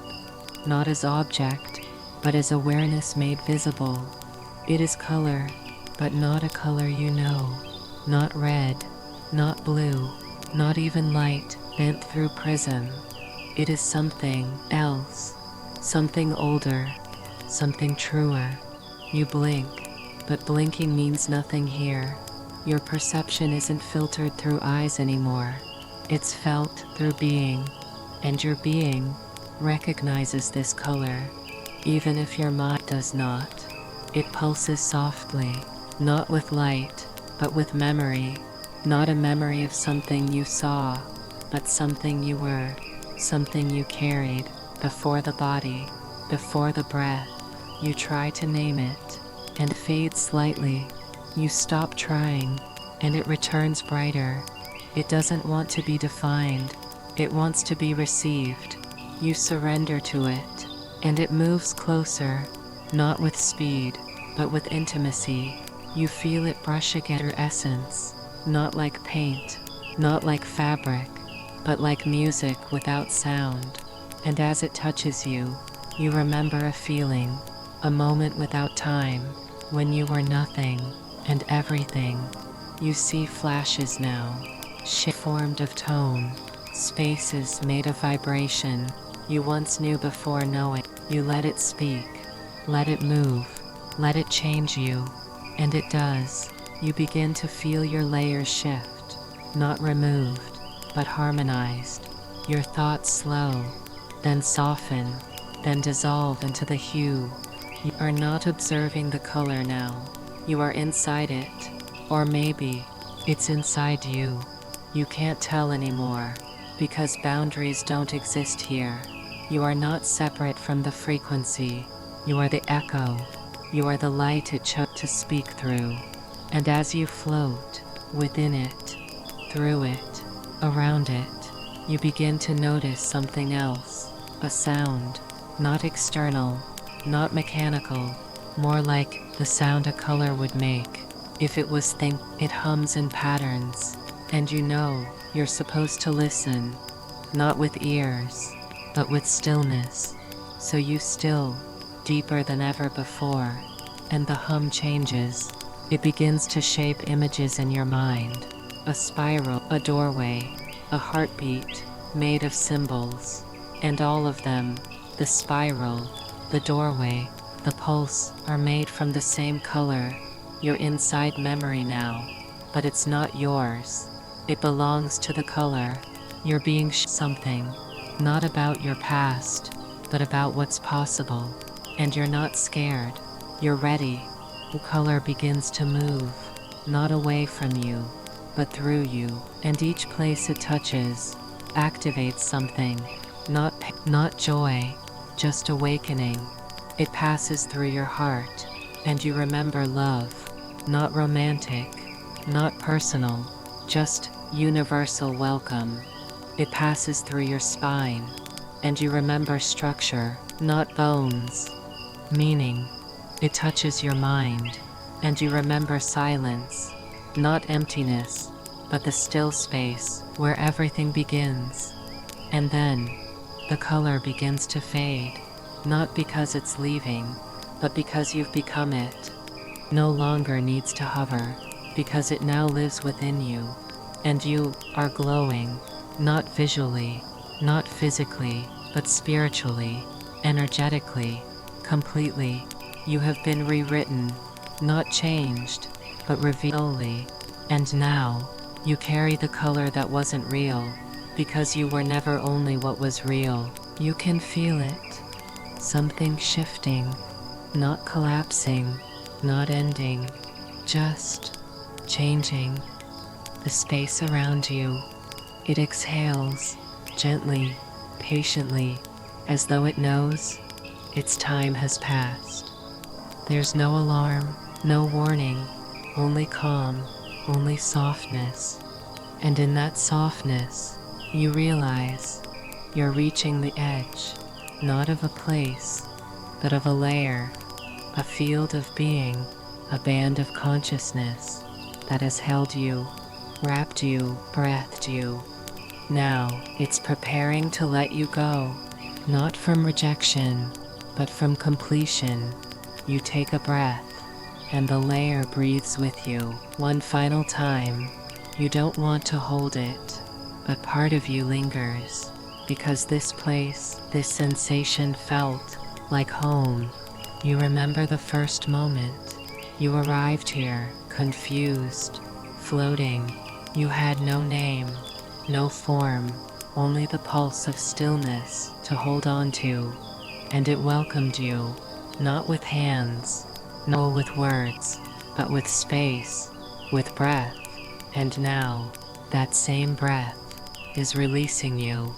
Speaker 1: not as object, but as awareness made visible. It is color, but not a color you know. Not red, not blue, not even light bent through prism. It is something else, something older, something truer. You blink, but blinking means nothing here. Your perception isn't filtered through eyes anymore. It's felt through being. And your being recognizes this color, even if your mind does not. It pulses softly, not with light, but with memory. Not a memory of something you saw, but something you were, something you carried, before the body, before the breath. You try to name it, and it fades slightly. You stop trying, and it returns brighter. It doesn't want to be defined, it wants to be received. You surrender to it, and it moves closer, not with speed, but with intimacy. You feel it brush against your essence, not like paint, not like fabric, but like music without sound. And as it touches you, you remember a feeling, a moment without time, when you were nothing and everything. You see flashes now, formed of tone, spaces made of vibration. You once knew before knowing. You let it speak, let it move, let it change you. And it does. You begin to feel your layers shift, not removed, but harmonized. Your thoughts slow, then soften, then dissolve into the hue. You are not observing the color now. You are inside it, or maybe it's inside you. You can't tell anymore, because boundaries don't exist here. You are not separate from the frequency. You are the echo. You are the light it chose to speak through. And as you float, within it, through it, around it, you begin to notice something else. A sound, not external, not mechanical, more like the sound a color would make. If it was it hums in patterns, and you know you're supposed to listen, not with ears, but with stillness. So you still, deeper than ever before, and the hum changes. It begins to shape images in your mind. A spiral, a doorway, a heartbeat, made of symbols. And all of them, the spiral, the doorway, the pulse, are made from the same color. You're inside memory now, but it's not yours. It belongs to the color. You're being something, not about your past, but about what's possible. And you're not scared. You're ready. The color begins to move, not away from you, but through you. And each place it touches activates something, not joy, just awakening. It passes through your heart, and you remember love, not romantic, not personal, just universal welcome. It passes through your spine, and you remember structure, not bones, meaning. It touches your mind, and you remember silence, not emptiness, but the still space where everything begins. And then, the color begins to fade, not because it's leaving, but because you've become it. No longer needs to hover, because it now lives within you, and you are glowing, not visually, not physically, but spiritually, energetically, completely. You have been rewritten, not changed, but revealed. And now, you carry the color that wasn't real, because you were never only what was real. You can feel it. Something shifting, not collapsing, not ending, just changing. The space around you, it exhales, gently, patiently, as though it knows its time has passed. There's no alarm, no warning, only calm, only softness. And in that softness, you realize you're reaching the edge, not of a place, but of a layer, a field of being, a band of consciousness that has held you, wrapped you, breathed you. Now, it's preparing to let you go, not from rejection, but from completion. You take a breath, and the layer breathes with you. One final time. You don't want to hold it, but part of you lingers, because this place, this sensation felt like home. You remember the first moment. You arrived here, confused, Floating, you had no name, no form, only the pulse of stillness to hold on to, and it welcomed you, not with hands, nor with words, but with space, with breath, and now, that same breath is releasing you.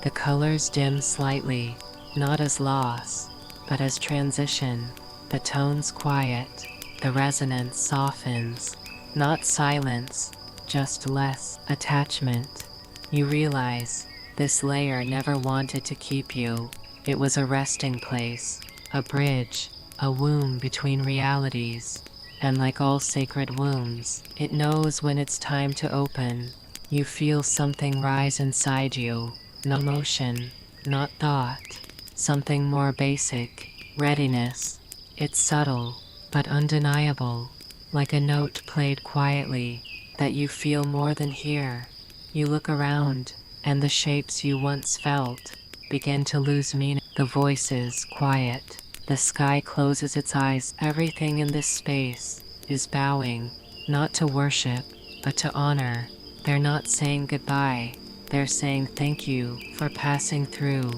Speaker 1: The colors dim slightly, not as loss, but as transition. The tones quiet, the resonance softens, not silence, just less attachment. You realize this layer never wanted to keep you. It was a resting place, a bridge, a womb between realities. And like all sacred wombs, it knows when it's time to open. You feel something rise inside you, no emotion, not thought, something more basic, readiness. It's subtle, but undeniable, like a note played quietly, that you feel more than hear. You look around, and the shapes you once felt begin to lose meaning. The voices quiet. The sky closes its eyes. Everything in this space is bowing, not to worship, but to honor. They're not saying goodbye, they're saying thank you for passing through.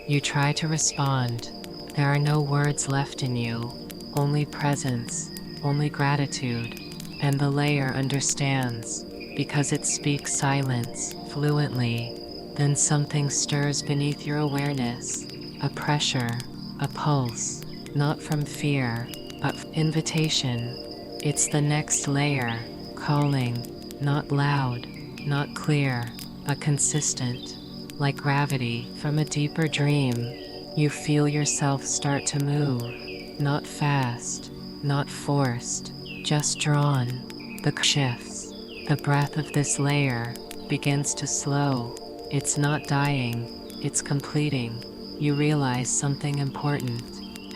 Speaker 1: You try to respond. There are no words left in you, only presence, only gratitude. And the layer understands, because it speaks silence fluently. Then something stirs beneath your awareness, a pressure, a pulse, not from fear, but invitation. It's the next layer, calling, not loud, not clear, but consistent. Like gravity from a deeper dream, you feel yourself start to move, not fast, not forced, just drawn. The shifts, the breath of this layer begins to slow. It's not dying, it's completing. You realize something important.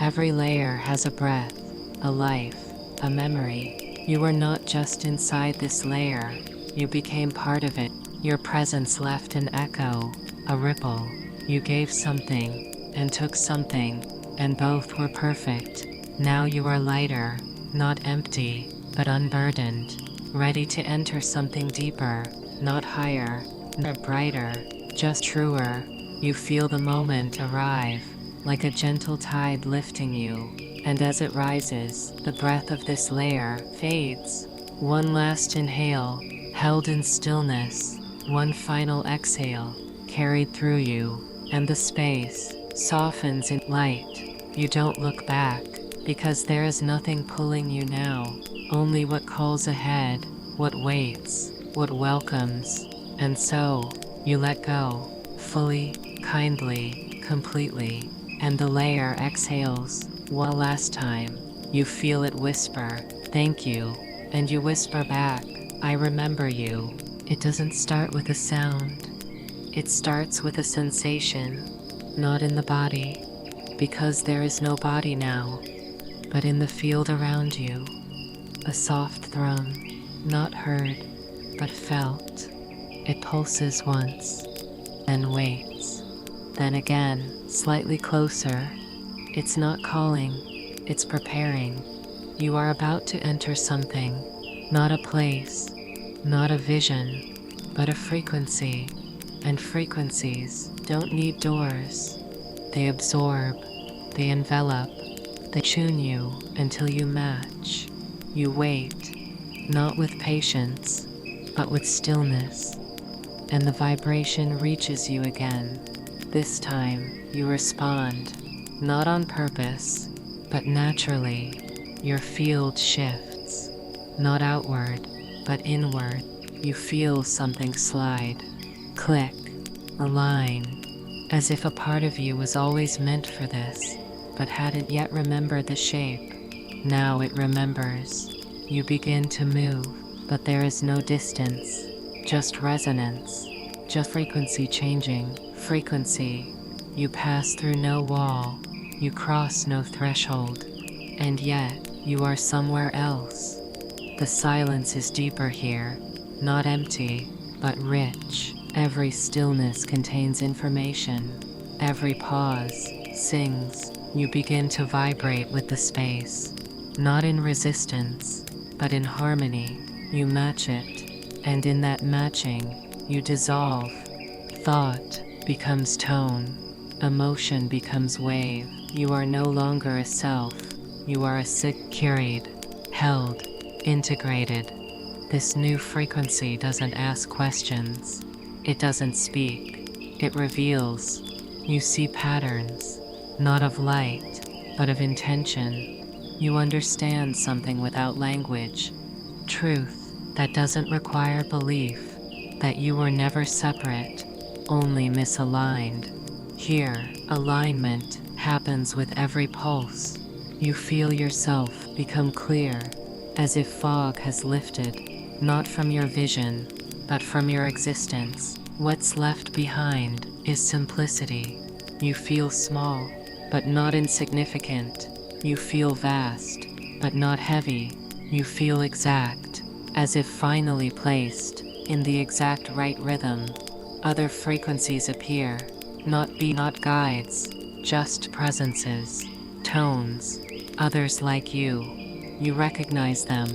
Speaker 1: Every layer has a breath, a life, a memory. You were not just inside this layer, you became part of it. Your presence left an echo, a ripple. You gave something, and took something, and both were perfect. Now you are lighter, not empty, but unburdened, ready to enter something deeper, not higher, nor brighter, just truer. You feel the moment arrive, like a gentle tide lifting you, and as it rises, the breath of this layer fades. One last inhale, held in stillness, one final exhale, carried through you, and the space softens in light. You don't look back, because there is nothing pulling you now, only what calls ahead, what waits, what welcomes. And so, you let go, fully, kindly, completely, and the layer exhales. One last time, you feel it whisper, thank you, and you whisper back, I remember you. It doesn't start with a sound. It starts with a sensation, not in the body, because there is no body now, but in the field around you. A soft thrum, not heard, but felt. It pulses once, then waits, then again, slightly closer. It's not calling, it's preparing. You are about to enter something, not a place, not a vision, but a frequency. And frequencies don't need doors. They absorb, they envelop, they tune you until you match. You wait, not with patience, but with stillness. And the vibration reaches you again. This time, you respond, not on purpose, but naturally. Your field shifts, not outward, but inward. You feel something slide, click, align, as if a part of you was always meant for this, but hadn't yet remembered the shape. Now it remembers. You begin to move, but there is no distance, just resonance, just frequency changing, frequency. You pass through no wall, you cross no threshold, and yet you are somewhere else. The silence is deeper here, not empty, but rich. Every stillness contains information. Every pause sings. You begin to vibrate with the space, not in resistance, but in harmony. You match it, and in that matching, you dissolve. Thought becomes tone, emotion becomes wave. You are no longer a self, you are a sick carried, held, integrated. This new frequency doesn't ask questions. It doesn't speak. It reveals. You see patterns, not of light, but of intention. You understand something without language. Truth that doesn't require belief. That you were never separate, only misaligned. Here, alignment happens with every pulse. You feel yourself become clear, as if fog has lifted, not from your vision, but from your existence. What's left behind is simplicity. You feel small, but not insignificant. You feel vast, but not heavy. You feel exact, as if finally placed in the exact right rhythm. Other frequencies appear, not guides, just presences, tones. Others like you. You recognize them,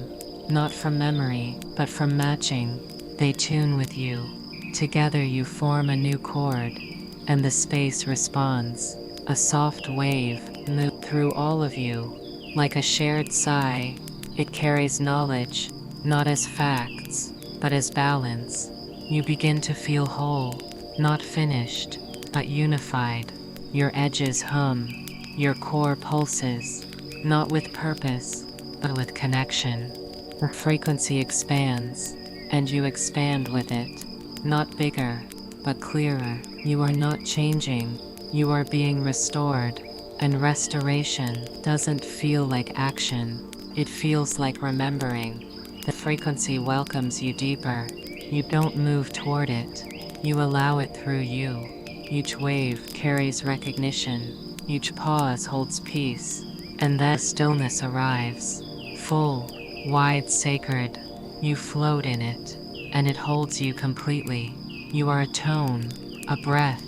Speaker 1: not from memory, but from matching. They tune with you. Together you form a new chord, and the space responds. A soft wave moves through all of you, like a shared sigh. It carries knowledge, not as facts, but as balance. You begin to feel whole, not finished, but unified. Your edges hum, your core pulses, not with purpose, but with connection. The frequency expands, and you expand with it. Not bigger, but clearer. You are not changing, you are being restored. And restoration doesn't feel like action, it feels like remembering. The frequency welcomes you deeper. You don't move toward it, you allow it through you. Each wave carries recognition, each pause holds peace, and that stillness arrives. Full, wide, sacred. You float in it, and it holds you completely. You are a tone, a breath,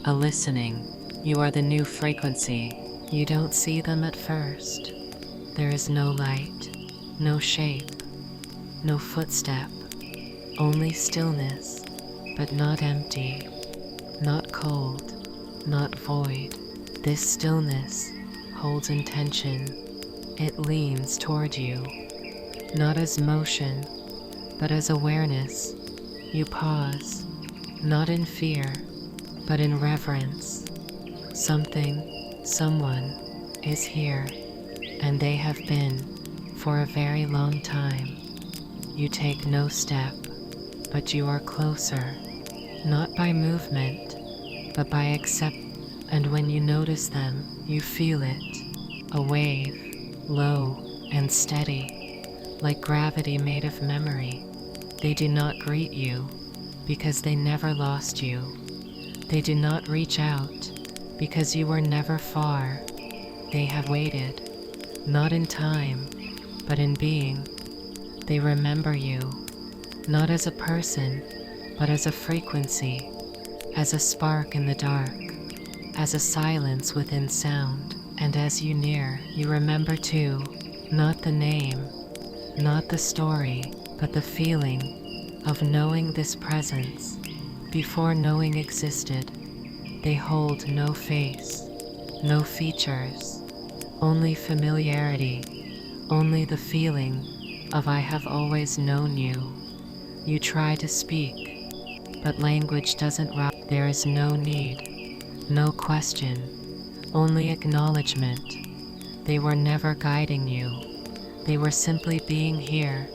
Speaker 1: a listening. You are the new frequency. You don't see them at first. There is no light, no shape, no footstep, only stillness, but not empty, not cold, not void. This stillness holds intention. It leans toward you, not as motion, but as awareness. You pause, not in fear, but in reverence. Something, someone, is here, and they have been, for a very long time. You take no step, but you are closer, not by movement, but by acceptance. And when you notice them, you feel it, a wave, low and steady, like gravity made of memory. They do not greet you, because they never lost you. They do not reach out, because you were never far. They have waited, not in time, but in being. They remember you, not as a person, but as a frequency, as a spark in the dark, as a silence within sound. And as you near, you remember too, not the name, not the story, but the feeling of knowing this presence. Before knowing existed, they hold no face, no features, only familiarity, only the feeling of I have always known you. You try to speak, but language doesn't rise. There is no need, no question, only acknowledgement. They were never guiding you. They were simply being here,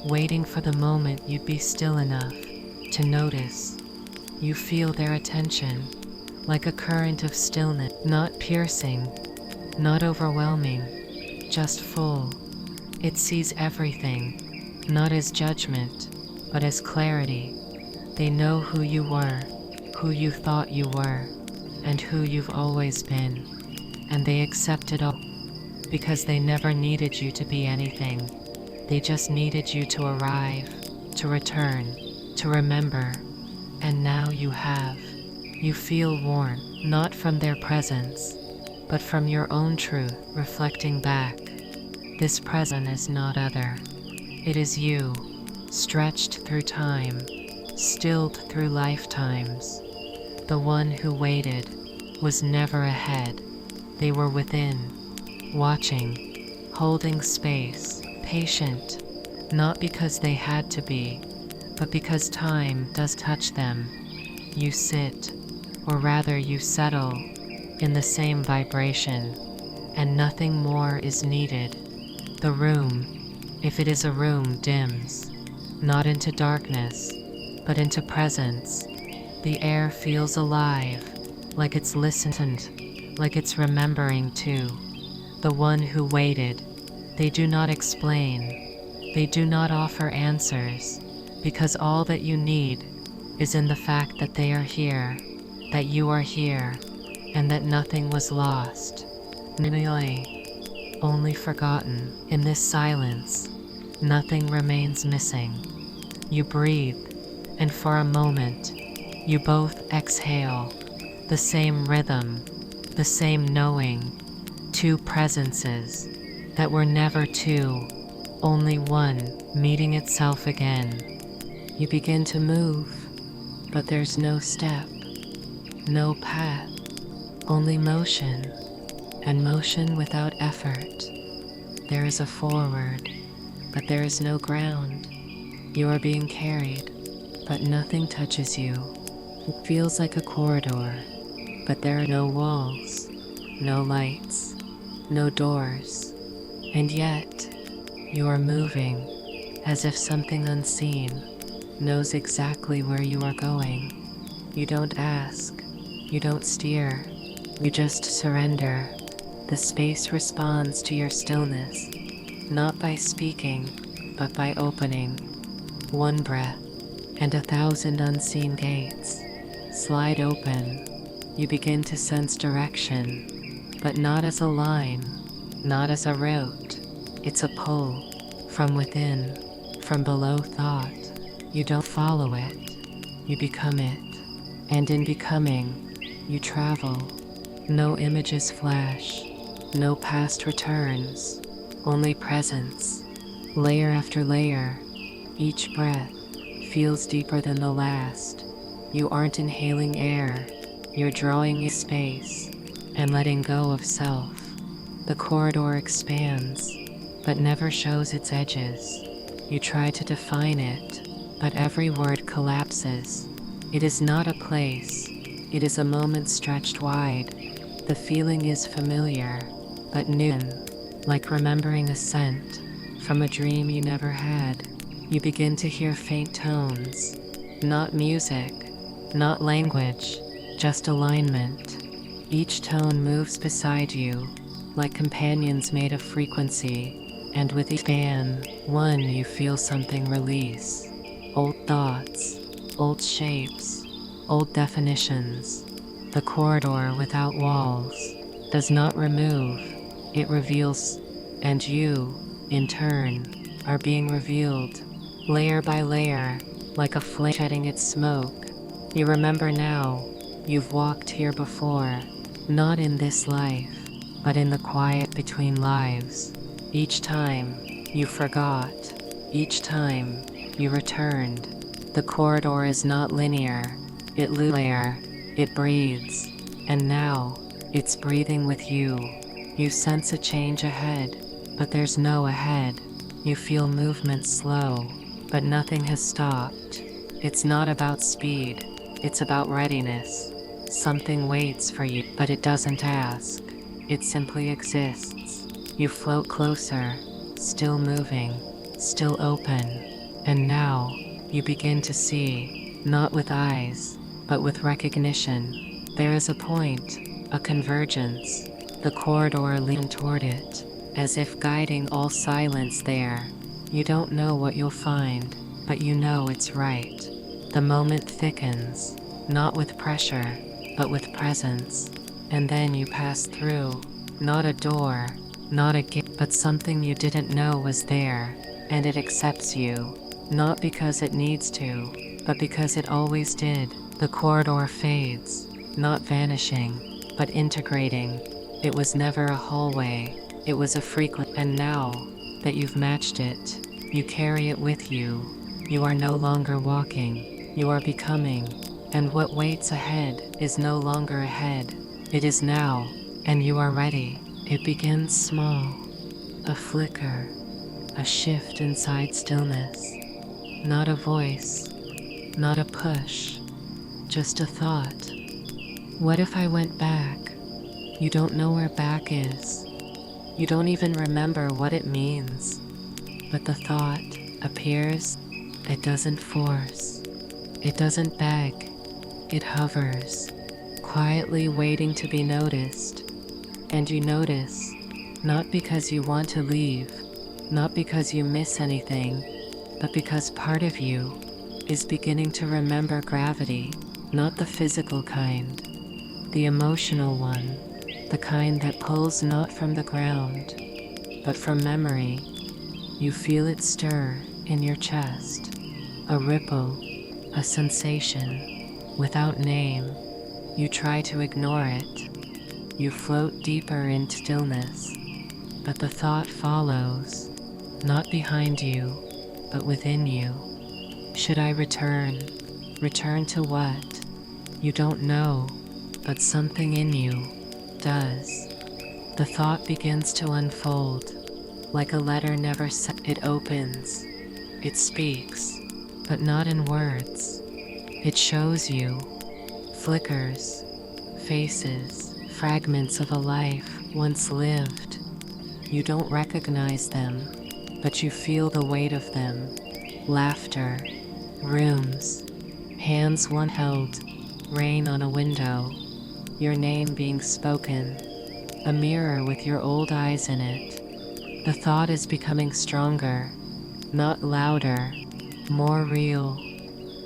Speaker 1: waiting for the moment you'd be still enough to notice. You feel their attention, like a current of stillness, not piercing, not overwhelming, just full. It sees everything, not as judgment, but as clarity. They know who you were, who you thought you were, and who you've always been. And they accept it all, because they never needed you to be anything. They just needed you to arrive, to return, to remember. And now you have. You feel warm, not from their presence, but from your own truth reflecting back. This present is not other. It is you. stretched through time, stilled through lifetimes. The one who waited was never ahead. They were within, watching, holding space, patient, not because they had to be, but because time does touch them. You sit, or rather you settle, in the same vibration, and nothing more is needed. The room, if it is a room, dims, not into darkness, but into presence. The air feels alive, like it's listened, like it's remembering too. The one who waited, they do not explain, they do not offer answers, because all that you need is in the fact that they are here, that you are here, and that nothing was lost, only forgotten. In this silence, nothing remains missing. You breathe, and for a moment, you both exhale, the same rhythm, the same knowing, two presences that were never two, only one meeting itself again. You begin to move, but there's no step, no path, only motion, and motion without effort. There is a forward, but there is no ground. You are being carried, but nothing touches you. It feels like a corridor, but there are no walls, no lights, no doors, and yet you are moving as if something unseen knows exactly where you are going. You don't ask, you don't steer, you just surrender. The space responds to your stillness, not by speaking, but by opening. One breath, and 1,000 unseen gates slide open. You begin to sense direction, but not as a line, not as a route. It's a pull, from within, from below thought. You don't follow it, you become it. And in becoming, you travel. No images flash, no past returns, only presence. Layer after layer, each breath feels deeper than the last. You aren't inhaling air, you're drawing in space and letting go of self. The corridor expands, but never shows its edges. You try to define it, but every word collapses. It is not a place, it is a moment stretched wide. The feeling is familiar, but new, like remembering a scent from a dream you never had. You begin to hear faint tones, not music, not language, just alignment. Each tone moves beside you, like companions made of frequency, and with each one you feel something release. Old thoughts, old shapes, old definitions. The corridor without walls does not remove, it reveals, and you, in turn, are being revealed, layer by layer, like a flame shedding its smoke. You remember now, you've walked here before, not in this life, but in the quiet between lives. Each time, you forgot. Each time, you returned. The corridor is not linear, it layer, it breathes, and now, it's breathing with you. You sense a change ahead, but there's no ahead. You feel movement slow, but nothing has stopped. It's not about speed, it's about readiness. Something waits for you, but it doesn't ask. It simply exists. You float closer, still moving, still open, and now, you begin to see, not with eyes, but with recognition. There is a point, a convergence. The corridor leans toward it, as if guiding all silence there. You don't know what you'll find, but you know it's right. The moment thickens, not with pressure, but with presence. And then you pass through, not a door, not a gate, but something you didn't know was there, and it accepts you, not because it needs to, but because it always did. The corridor fades, not vanishing, but integrating. It was never a hallway, it was a frequent, and now that you've matched it, you carry it with you, You are no longer walking, you are becoming, and what waits ahead is no longer ahead. It is now, and you are ready. It begins small, a flicker, a shift inside stillness. Not a voice, not a push, just a thought. What if I went back? You don't know where back is. You don't even remember what it means. But the thought appears. It doesn't force. It doesn't beg. It hovers, quietly waiting to be noticed. And you notice, not because you want to leave, not because you miss anything, but because part of you is beginning to remember gravity, not the physical kind, the emotional one, the kind that pulls not from the ground, but from memory. You feel it stir in your chest, a ripple, a sensation, without name. You try to ignore it. You float deeper into stillness, but the thought follows, not behind you, but within you. Should I return? Return to what? You don't know, but something in you does. The thought begins to unfold, like a letter never sent. It opens, it speaks, but not in words. It shows you flickers, faces, fragments of a life once lived. You don't recognize them, but you feel the weight of them. Laughter, rooms, hands one held, rain on a window, your name being spoken, a mirror with your old eyes in it. The thought is becoming stronger, not louder, more real.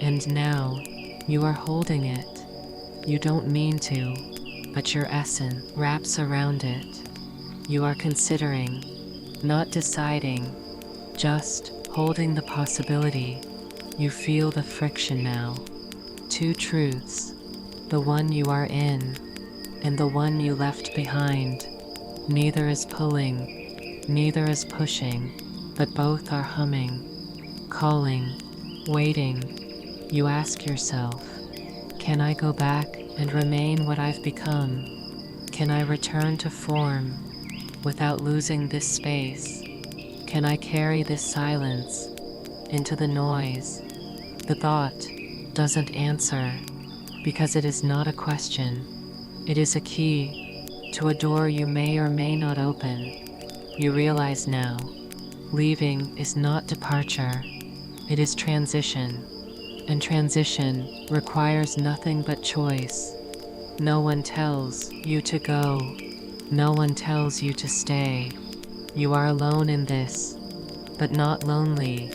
Speaker 1: And now, you are holding it. You don't mean to, but your essence wraps around it. You are considering, not deciding, just holding the possibility. You feel the friction now. Two truths, the one you are in, and the one you left behind. Neither is pulling, neither is pushing, but both are humming, calling, waiting. You ask yourself, can I go back and remain what I've become? Can I return to form without losing this space? Can I carry this silence into the noise? The thought doesn't answer because it is not a question. It is a key to a door you may or may not open. You realize now, leaving is not departure, it is transition. And transition requires nothing but choice. No one tells you to go. No one tells you to stay. You are alone in this, but not lonely.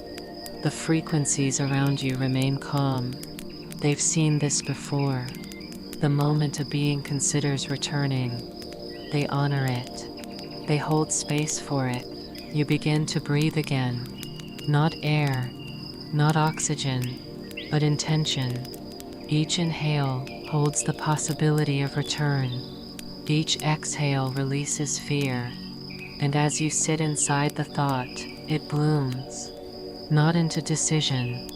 Speaker 1: The frequencies around you remain calm. They've seen this before. The moment a being considers returning, they honor it. They hold space for it. You begin to breathe again. Not air, not oxygen, but intention. Each inhale holds the possibility of return. Each exhale releases fear. And as you sit inside the thought, it blooms. Not into decision,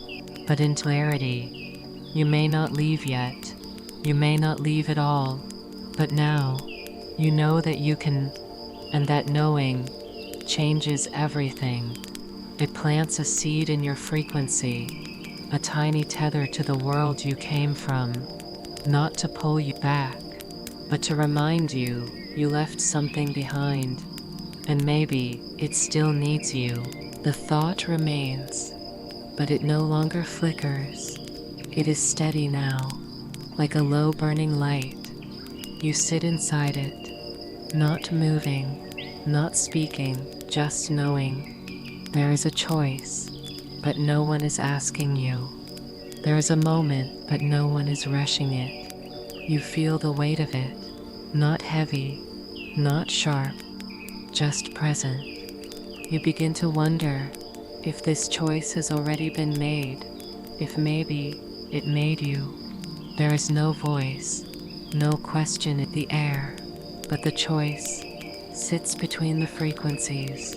Speaker 1: but into clarity. You may not leave yet. You may not leave at all. But now, you know that you can, and that knowing changes everything. It plants a seed in your frequency, a tiny tether to the world you came from, not to pull you back, but to remind you you left something behind, and maybe it still needs you. The thought remains, but it no longer flickers. It is steady now, like a low burning light. You sit inside it, not moving, not speaking, just knowing. There is a choice, but no one is asking you. There is a moment, but no one is rushing it. You feel the weight of it, not heavy, not sharp, just present. You begin to wonder if this choice has already been made, if maybe it made you. There is no voice, no question in the air, but the choice sits between the frequencies,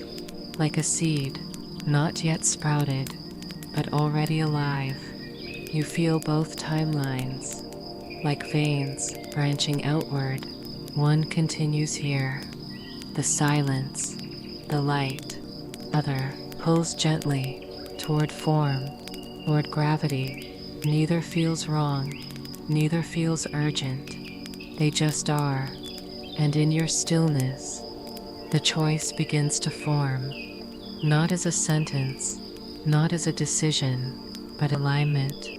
Speaker 1: like a seed, not yet sprouted, but already alive. You feel both timelines, like veins branching outward. One continues here, the silence, the light. Other pulls gently toward form, toward gravity. Neither feels wrong, neither feels urgent. They just are. And in your stillness, the choice begins to form, not as a sentence, not as a decision, but alignment.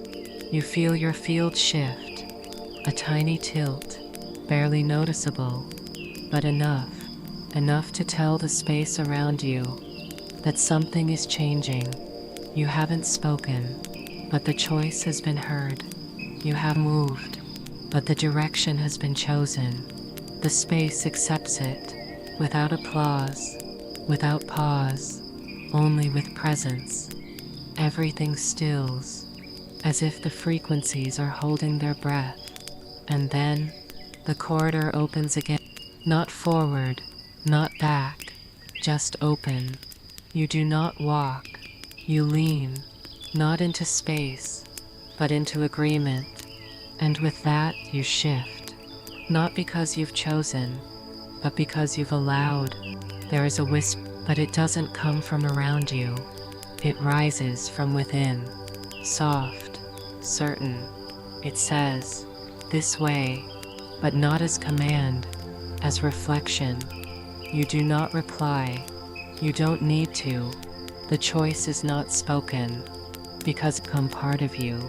Speaker 1: You feel your field shift, a tiny tilt, barely noticeable, but enough to tell the space around you that something is changing. You haven't spoken, but the choice has been heard. You have moved, but the direction has been chosen. The space accepts it, without applause, without pause, only with presence. Everything stills, as if the frequencies are holding their breath. And then, the corridor opens again. Not forward, not back, just open. You do not walk, you lean, not into space, but into agreement. And with that, you shift. Not because you've chosen, but because you've allowed. There is a whisper, but it doesn't come from around you. It rises from within, soft, certain. It says, this way, but not as command, as reflection. You do not reply. You don't need to. The choice is not spoken, because it becomes part of you.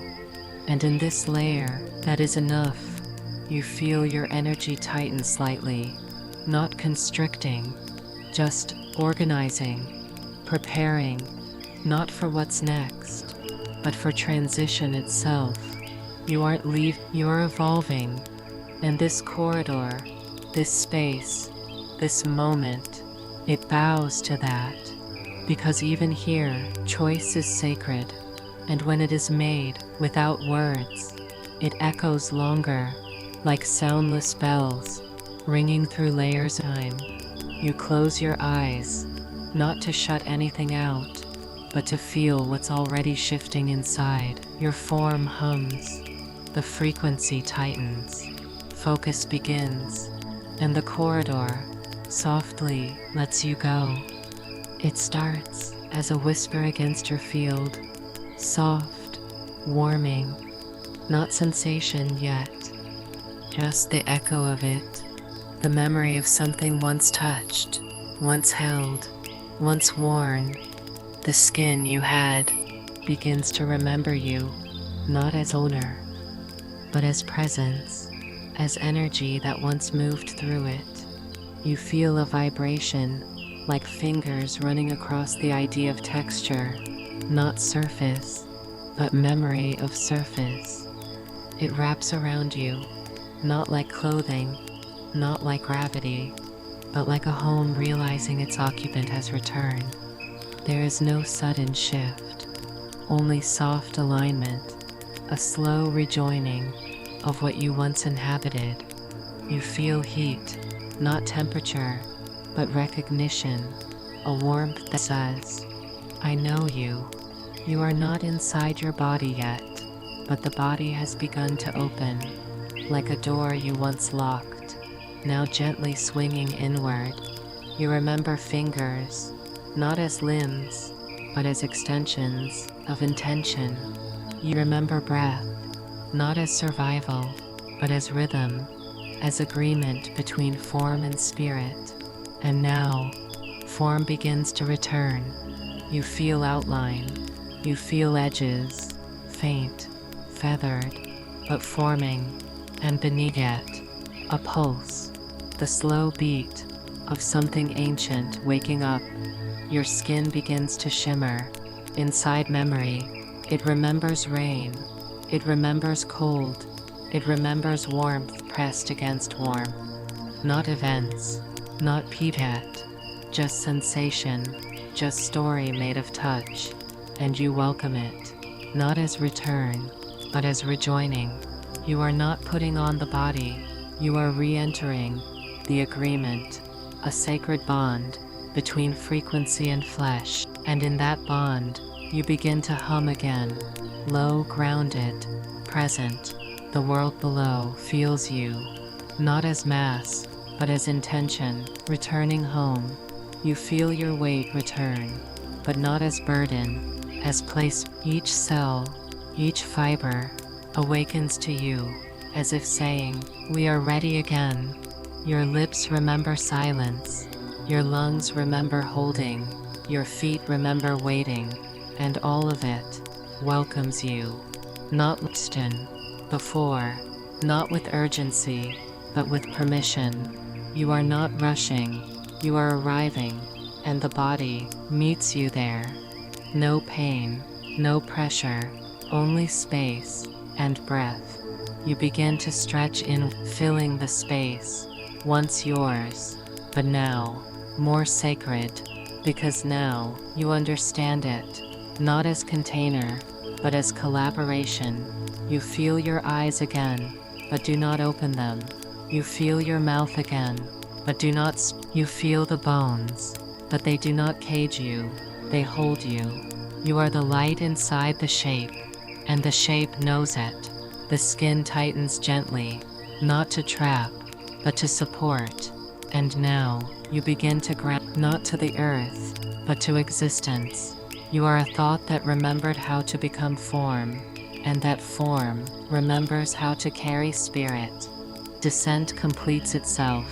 Speaker 1: And in this layer, that is enough. You feel your energy tighten slightly, not constricting, just organizing, preparing, not for what's next, but for transition itself. You aren't leaving, you're evolving. And this corridor, this space, this moment, it bows to that. Because even here, choice is sacred. And when it is made without words, it echoes longer, like soundless bells, ringing through layers of time. You close your eyes, not to shut anything out, but to feel what's already shifting inside. Your form hums, the frequency tightens, focus begins, and the corridor softly lets you go. It starts as a whisper against your field, soft, warming, not sensation yet, just the echo of it, the memory of something once touched, once held, once worn. The skin you had begins to remember you, not as owner, but as presence, as energy that once moved through it. You feel a vibration, like fingers running across the idea of texture, not surface, but memory of surface. It wraps around you, not like clothing, not like gravity, but like a home realizing its occupant has returned. There is no sudden shift, only soft alignment, a slow rejoining of what you once inhabited. You feel heat, not temperature, but recognition, a warmth that says, I know you. You are not inside your body yet, but the body has begun to open, like a door you once locked, now gently swinging inward. You remember fingers, not as limbs, but as extensions of intention. You remember breath, not as survival, but as rhythm, as agreement between form and spirit. And now, form begins to return. You feel outline, you feel edges, faint, feathered, but forming, and beneath it, a pulse, the slow beat of something ancient waking up. Your skin begins to shimmer. Inside memory, it remembers rain, it remembers cold, it remembers warmth pressed against warmth. Not events, not yet, just sensation, just story made of touch. And you welcome it, not as return, but as rejoining. You are not putting on the body, you are re-entering the agreement, a sacred bond between frequency and flesh. And in that bond, You begin to hum again, low, grounded, present. The world below feels you, not as mass, but as intention. Returning home, you feel your weight return, but not as burden, as place. Each cell, each fiber, awakens to you, as if saying, "We are ready again." Your lips remember silence, your lungs remember holding, your feet remember waiting, and all of it welcomes you. Not listed before, not with urgency, but with permission. You are not rushing, you are arriving, and the body meets you there. No pain, no pressure, only space and breath. You begin to stretch in, filling the space, once yours, but now more sacred, because now you understand it, not as container, but as collaboration. You feel your eyes again, but do not open them. You feel your mouth again, but do not you feel the bones, but they do not cage you, they hold you. You are the light inside the shape, and the shape knows it. The skin tightens gently, not to trap, but to support. And now, you begin to ground, not to the earth, but to existence. You are a thought that remembered how to become form, and that form remembers how to carry spirit. Descent completes itself,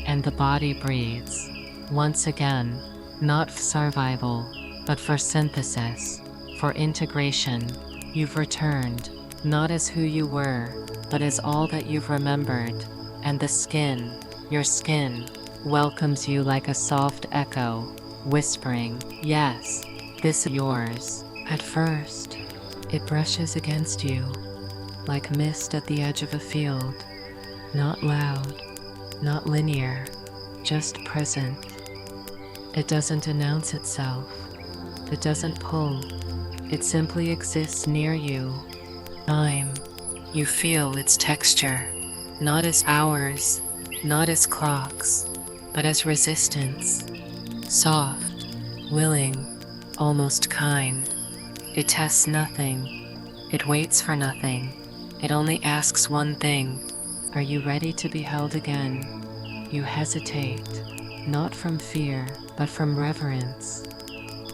Speaker 1: and the body breathes. Once again, not for survival, but for synthesis, for integration. You've returned, not as who you were, but as all that you've remembered. And the skin, your skin, welcomes you like a soft echo, whispering, "Yes, this is yours." At first, it brushes against you, like mist at the edge of a field. Not loud, not linear, just present. It doesn't announce itself. It doesn't pull. It simply exists near you. Time. You feel its texture, not as hours, not as clocks, but as resistance. Soft, willing, almost kind. It tests nothing. It waits for nothing. It only asks one thing. Are you ready to be held again? You hesitate, not from fear, but from reverence.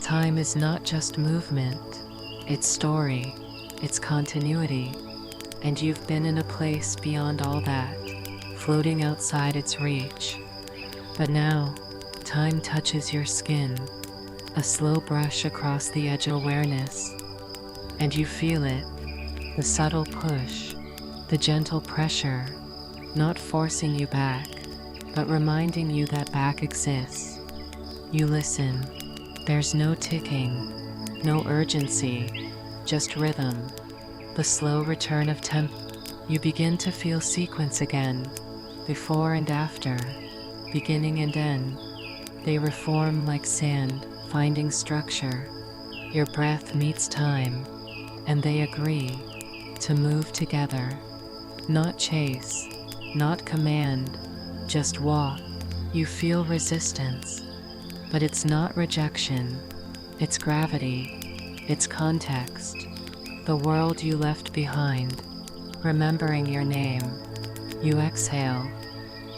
Speaker 1: Time is not just movement, it's story, it's continuity. And you've been in a place beyond all that, floating outside its reach. But now, time touches your skin, a slow brush across the edge of awareness. And you feel it, the subtle push, the gentle pressure, not forcing you back, but reminding you that back exists. You listen. There's no ticking, no urgency, just rhythm. The slow return of tempo. You begin to feel sequence again, before and after, beginning and end. They reform like sand, finding structure. Your breath meets time, and they agree to move together. Not chase, not command, just walk. You feel resistance, but it's not rejection, it's gravity, it's context. The world you left behind, remembering your name. You exhale,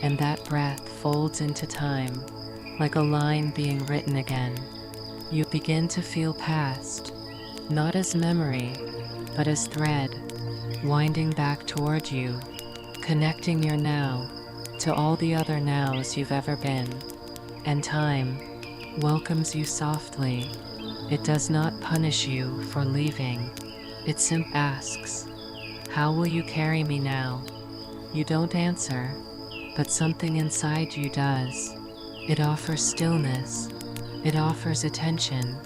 Speaker 1: and that breath folds into time, like a line being written again. You begin to feel past, not as memory, but as thread, winding back toward you, connecting your now to all the other nows you've ever been. And time welcomes you softly. It does not punish you for leaving. It simply asks, "How will you carry me now?" You don't answer, but something inside you does. It offers stillness. It offers attention.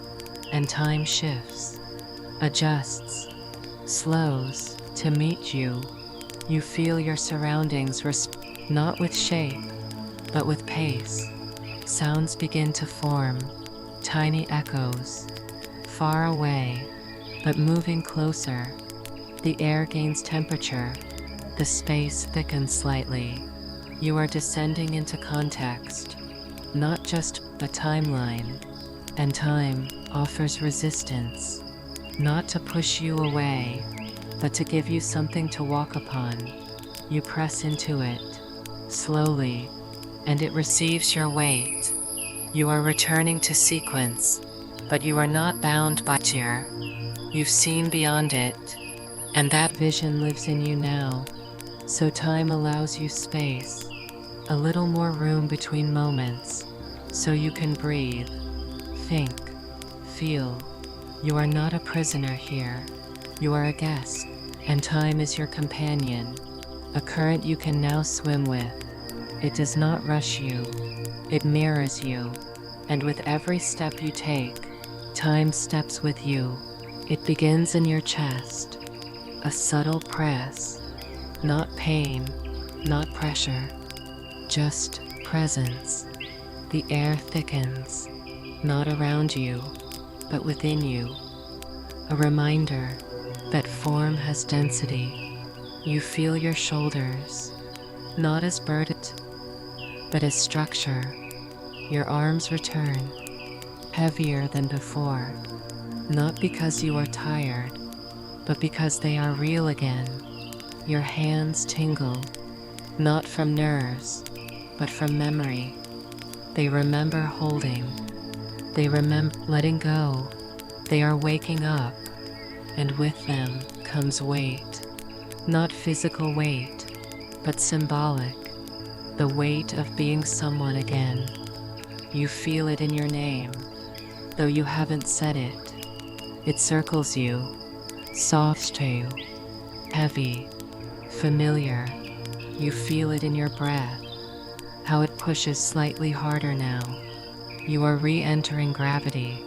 Speaker 1: And time shifts, adjusts, slows to meet you. You feel your surroundings not with shape, but with pace. Sounds begin to form, tiny echoes, far away, but moving closer. The air gains temperature, the space thickens slightly. You are descending into context, not just a timeline, and time offers resistance. not to push you away, but to give you something to walk upon. You press into it, slowly, and it receives your weight. You are returning to sequence, but you are not bound by tear. You've seen beyond it, and that vision lives in you now. So time allows you space, a little more room between moments, so you can breathe, think, feel. You are not a prisoner here. You are a guest, and time is your companion, a current you can now swim with. It does not rush you, it mirrors you, and with every step you take, time steps with you. It begins in your chest, a subtle press, not pain, not pressure, just presence. The air thickens, not around you, but within you. A reminder that form has density. You feel your shoulders, not as burden, but as structure. Your arms return, heavier than before, not because you are tired, but because they are real again. Your hands tingle, not from nerves, but from memory. They remember holding. They remember letting go. They are waking up, and with them comes weight. Not physical weight, but symbolic. The weight of being someone again. You feel it in your name, though you haven't said it. It circles you, soft to you, heavy, familiar. You feel it in your breath, how it pushes slightly harder now. You are re-entering gravity,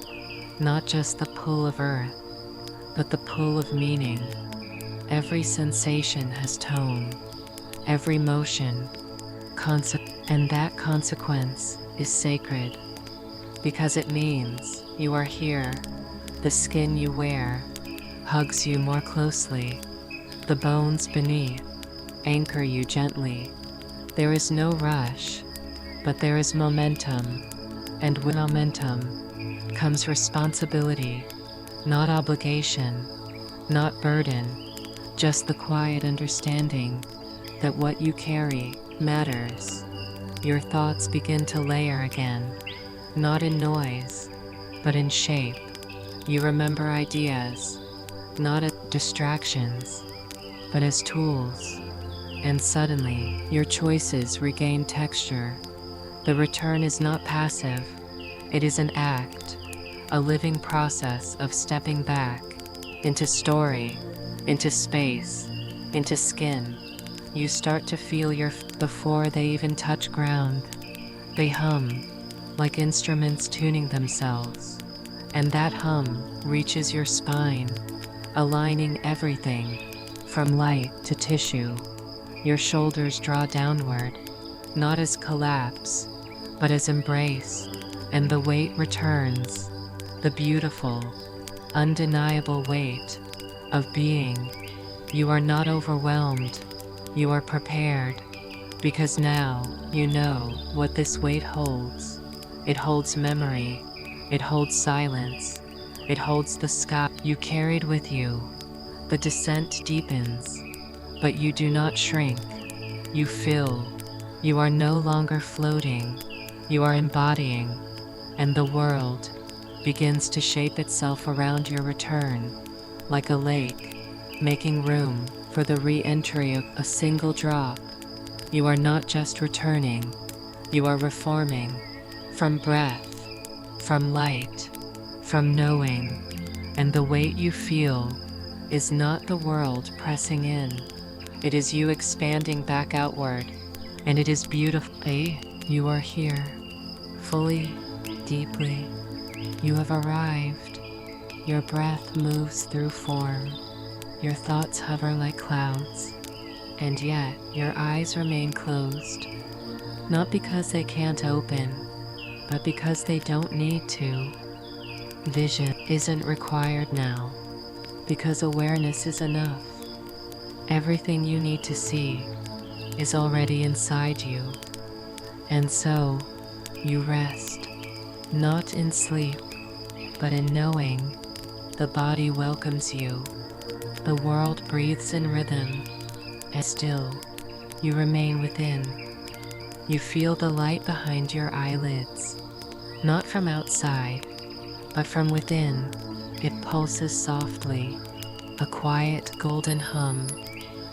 Speaker 1: not just the pull of earth, but the pull of meaning. Every sensation has tone, every motion, and that consequence is sacred, because it means you are here. The skin you wear hugs you more closely. The bones beneath anchor you gently. There is no rush, but there is momentum, and with momentum comes responsibility, not obligation, not burden, just the quiet understanding that what you carry matters. Your thoughts begin to layer again, not in noise, but in shape. You remember ideas, not as distractions, but as tools. And suddenly, your choices regain texture. The return is not passive, it is an act, a living process of stepping back into story, into space, into skin. You start to feel before they even touch ground. They hum, like instruments tuning themselves. And that hum reaches your spine, aligning everything, from light to tissue. Your shoulders draw downward, not as collapse, but as embrace, and the weight returns, the beautiful, undeniable weight of being. You are not overwhelmed, you are prepared, because now you know what this weight holds. It holds memory, it holds silence, it holds the sky you carried with you. The descent deepens, but you do not shrink. You fill. You are no longer floating, you are embodying, and the world begins to shape itself around your return, like a lake, making room for the re-entry of a single drop. You are not just returning, you are reforming, from breath, from light, from knowing, and the weight you feel is not the world pressing in. It is you expanding back outward, and it is beautiful. You are here, fully, deeply. You have arrived. Your breath moves through form. Your thoughts hover like clouds, and yet your eyes remain closed. Not because they can't open, but because they don't need to. Vision isn't required now, because awareness is enough. Everything you need to see is already inside you. And so, you rest, not in sleep, but in knowing. The body welcomes you. The world breathes in rhythm, and still, you remain within. You feel the light behind your eyelids, not from outside, but from within. It pulses softly, a quiet golden hum.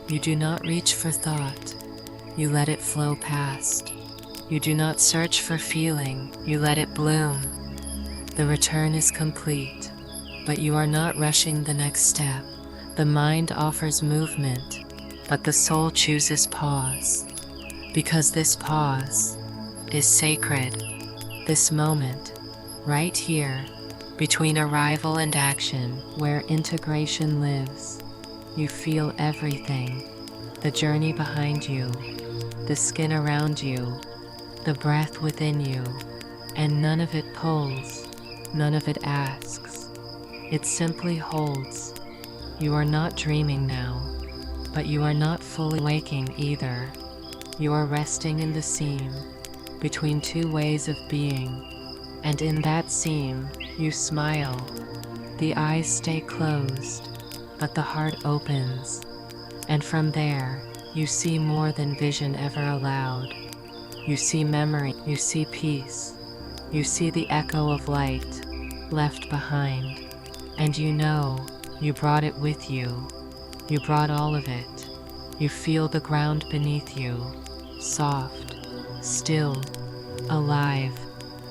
Speaker 1: You do not reach for thought, you let it flow past. You do not search for feeling, you let it bloom. The return is complete, but you are not rushing the next step. The mind offers movement, but the soul chooses pause. Because this pause is sacred. This moment, right here, between arrival and action, where integration lives. You feel everything, the journey behind you, the skin around you, the breath within you, and none of it pulls, none of it asks. It simply holds. You are not dreaming now, but you are not fully waking either. You are resting in the seam, between two ways of being, and in that seam, you smile. The eyes stay closed, but the heart opens, and from there, you see more than vision ever allowed. You see memory, you see peace, you see the echo of light left behind, and you know you brought it with you. You brought all of it. You feel the ground beneath you, soft, still, alive,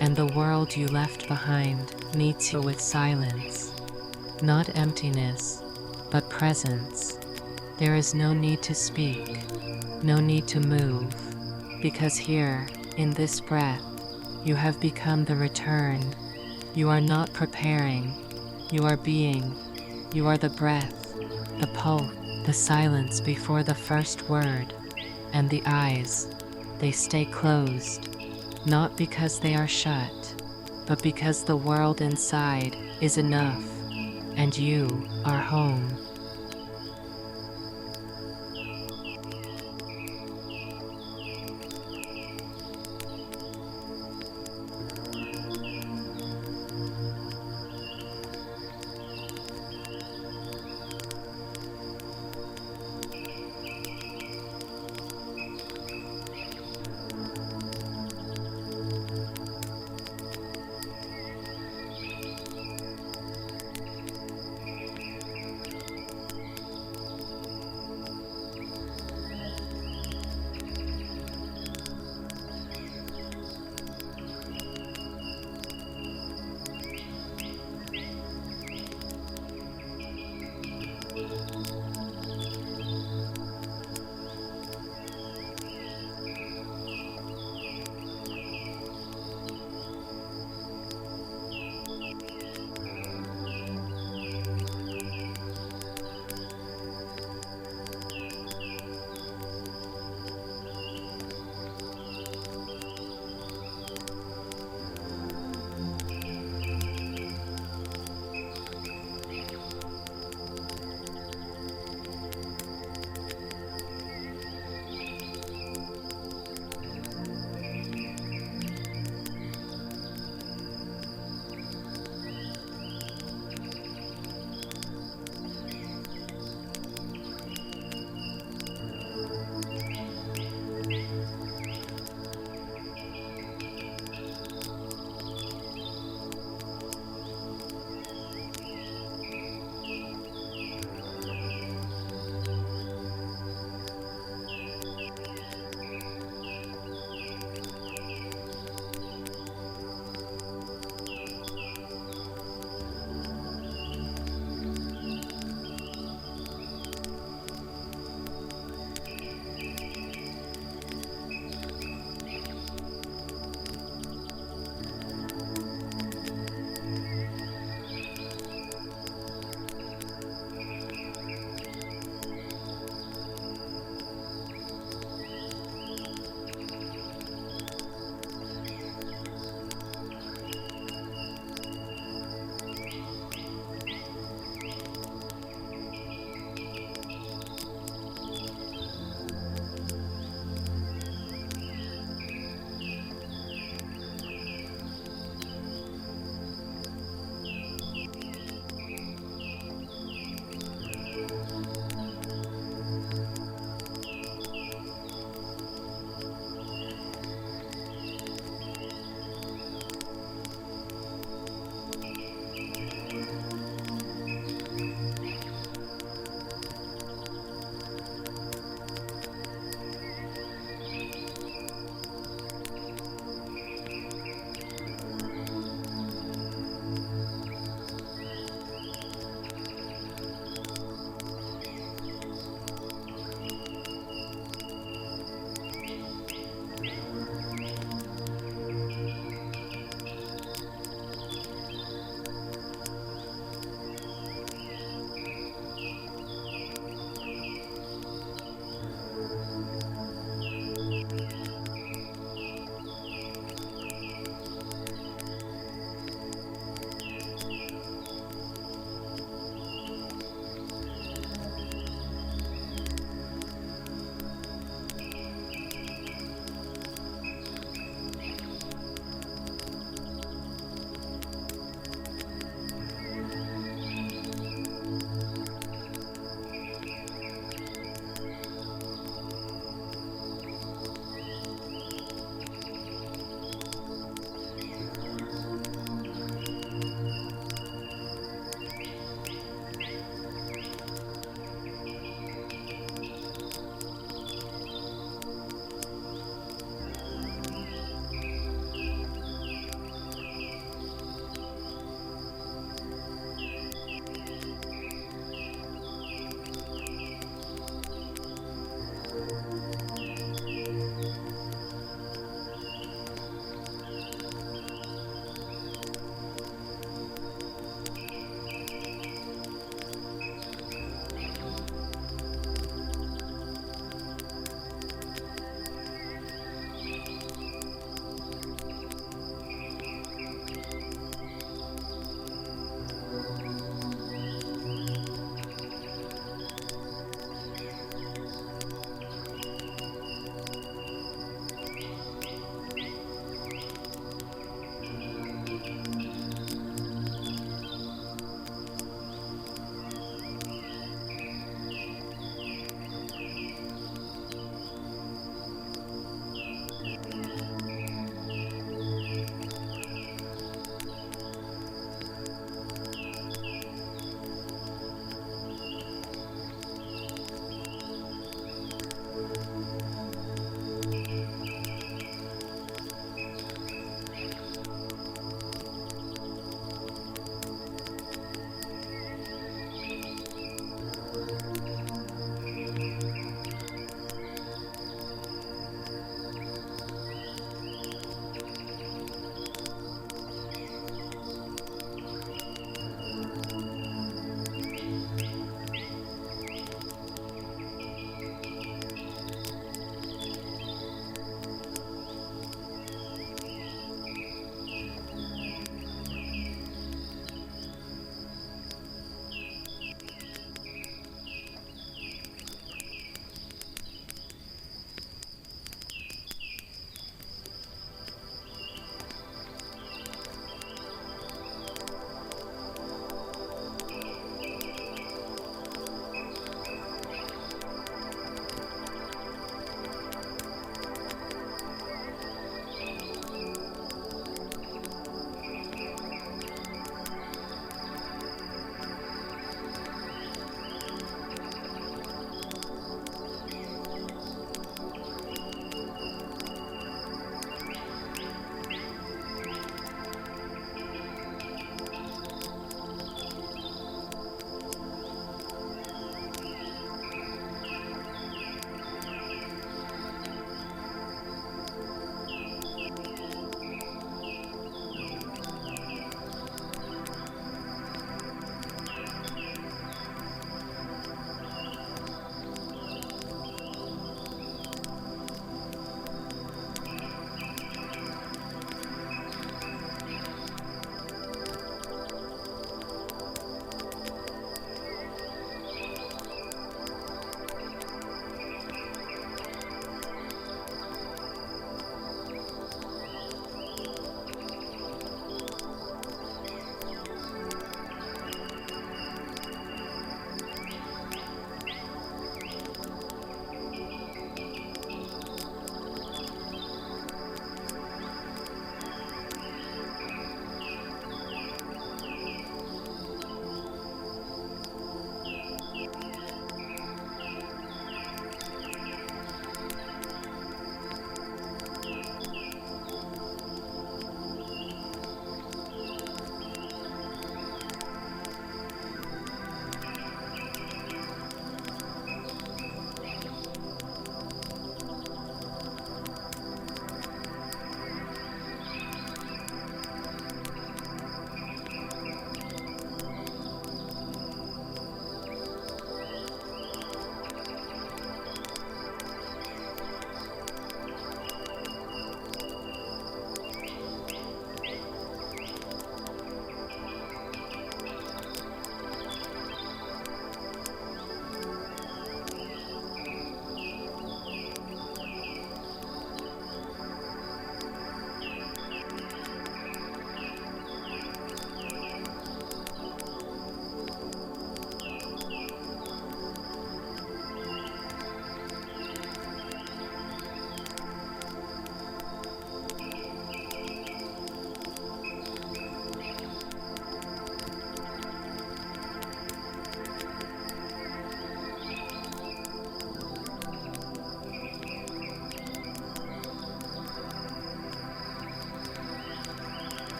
Speaker 1: and the world you left behind meets you with silence. Not emptiness, but presence. There is no need to speak, no need to move, because here, in this breath, you have become the return. You are not preparing, you are being. You are the breath, the pulse, the silence before the first word, and the eyes, they stay closed, not because they are shut, but because the world inside is enough, and you are home.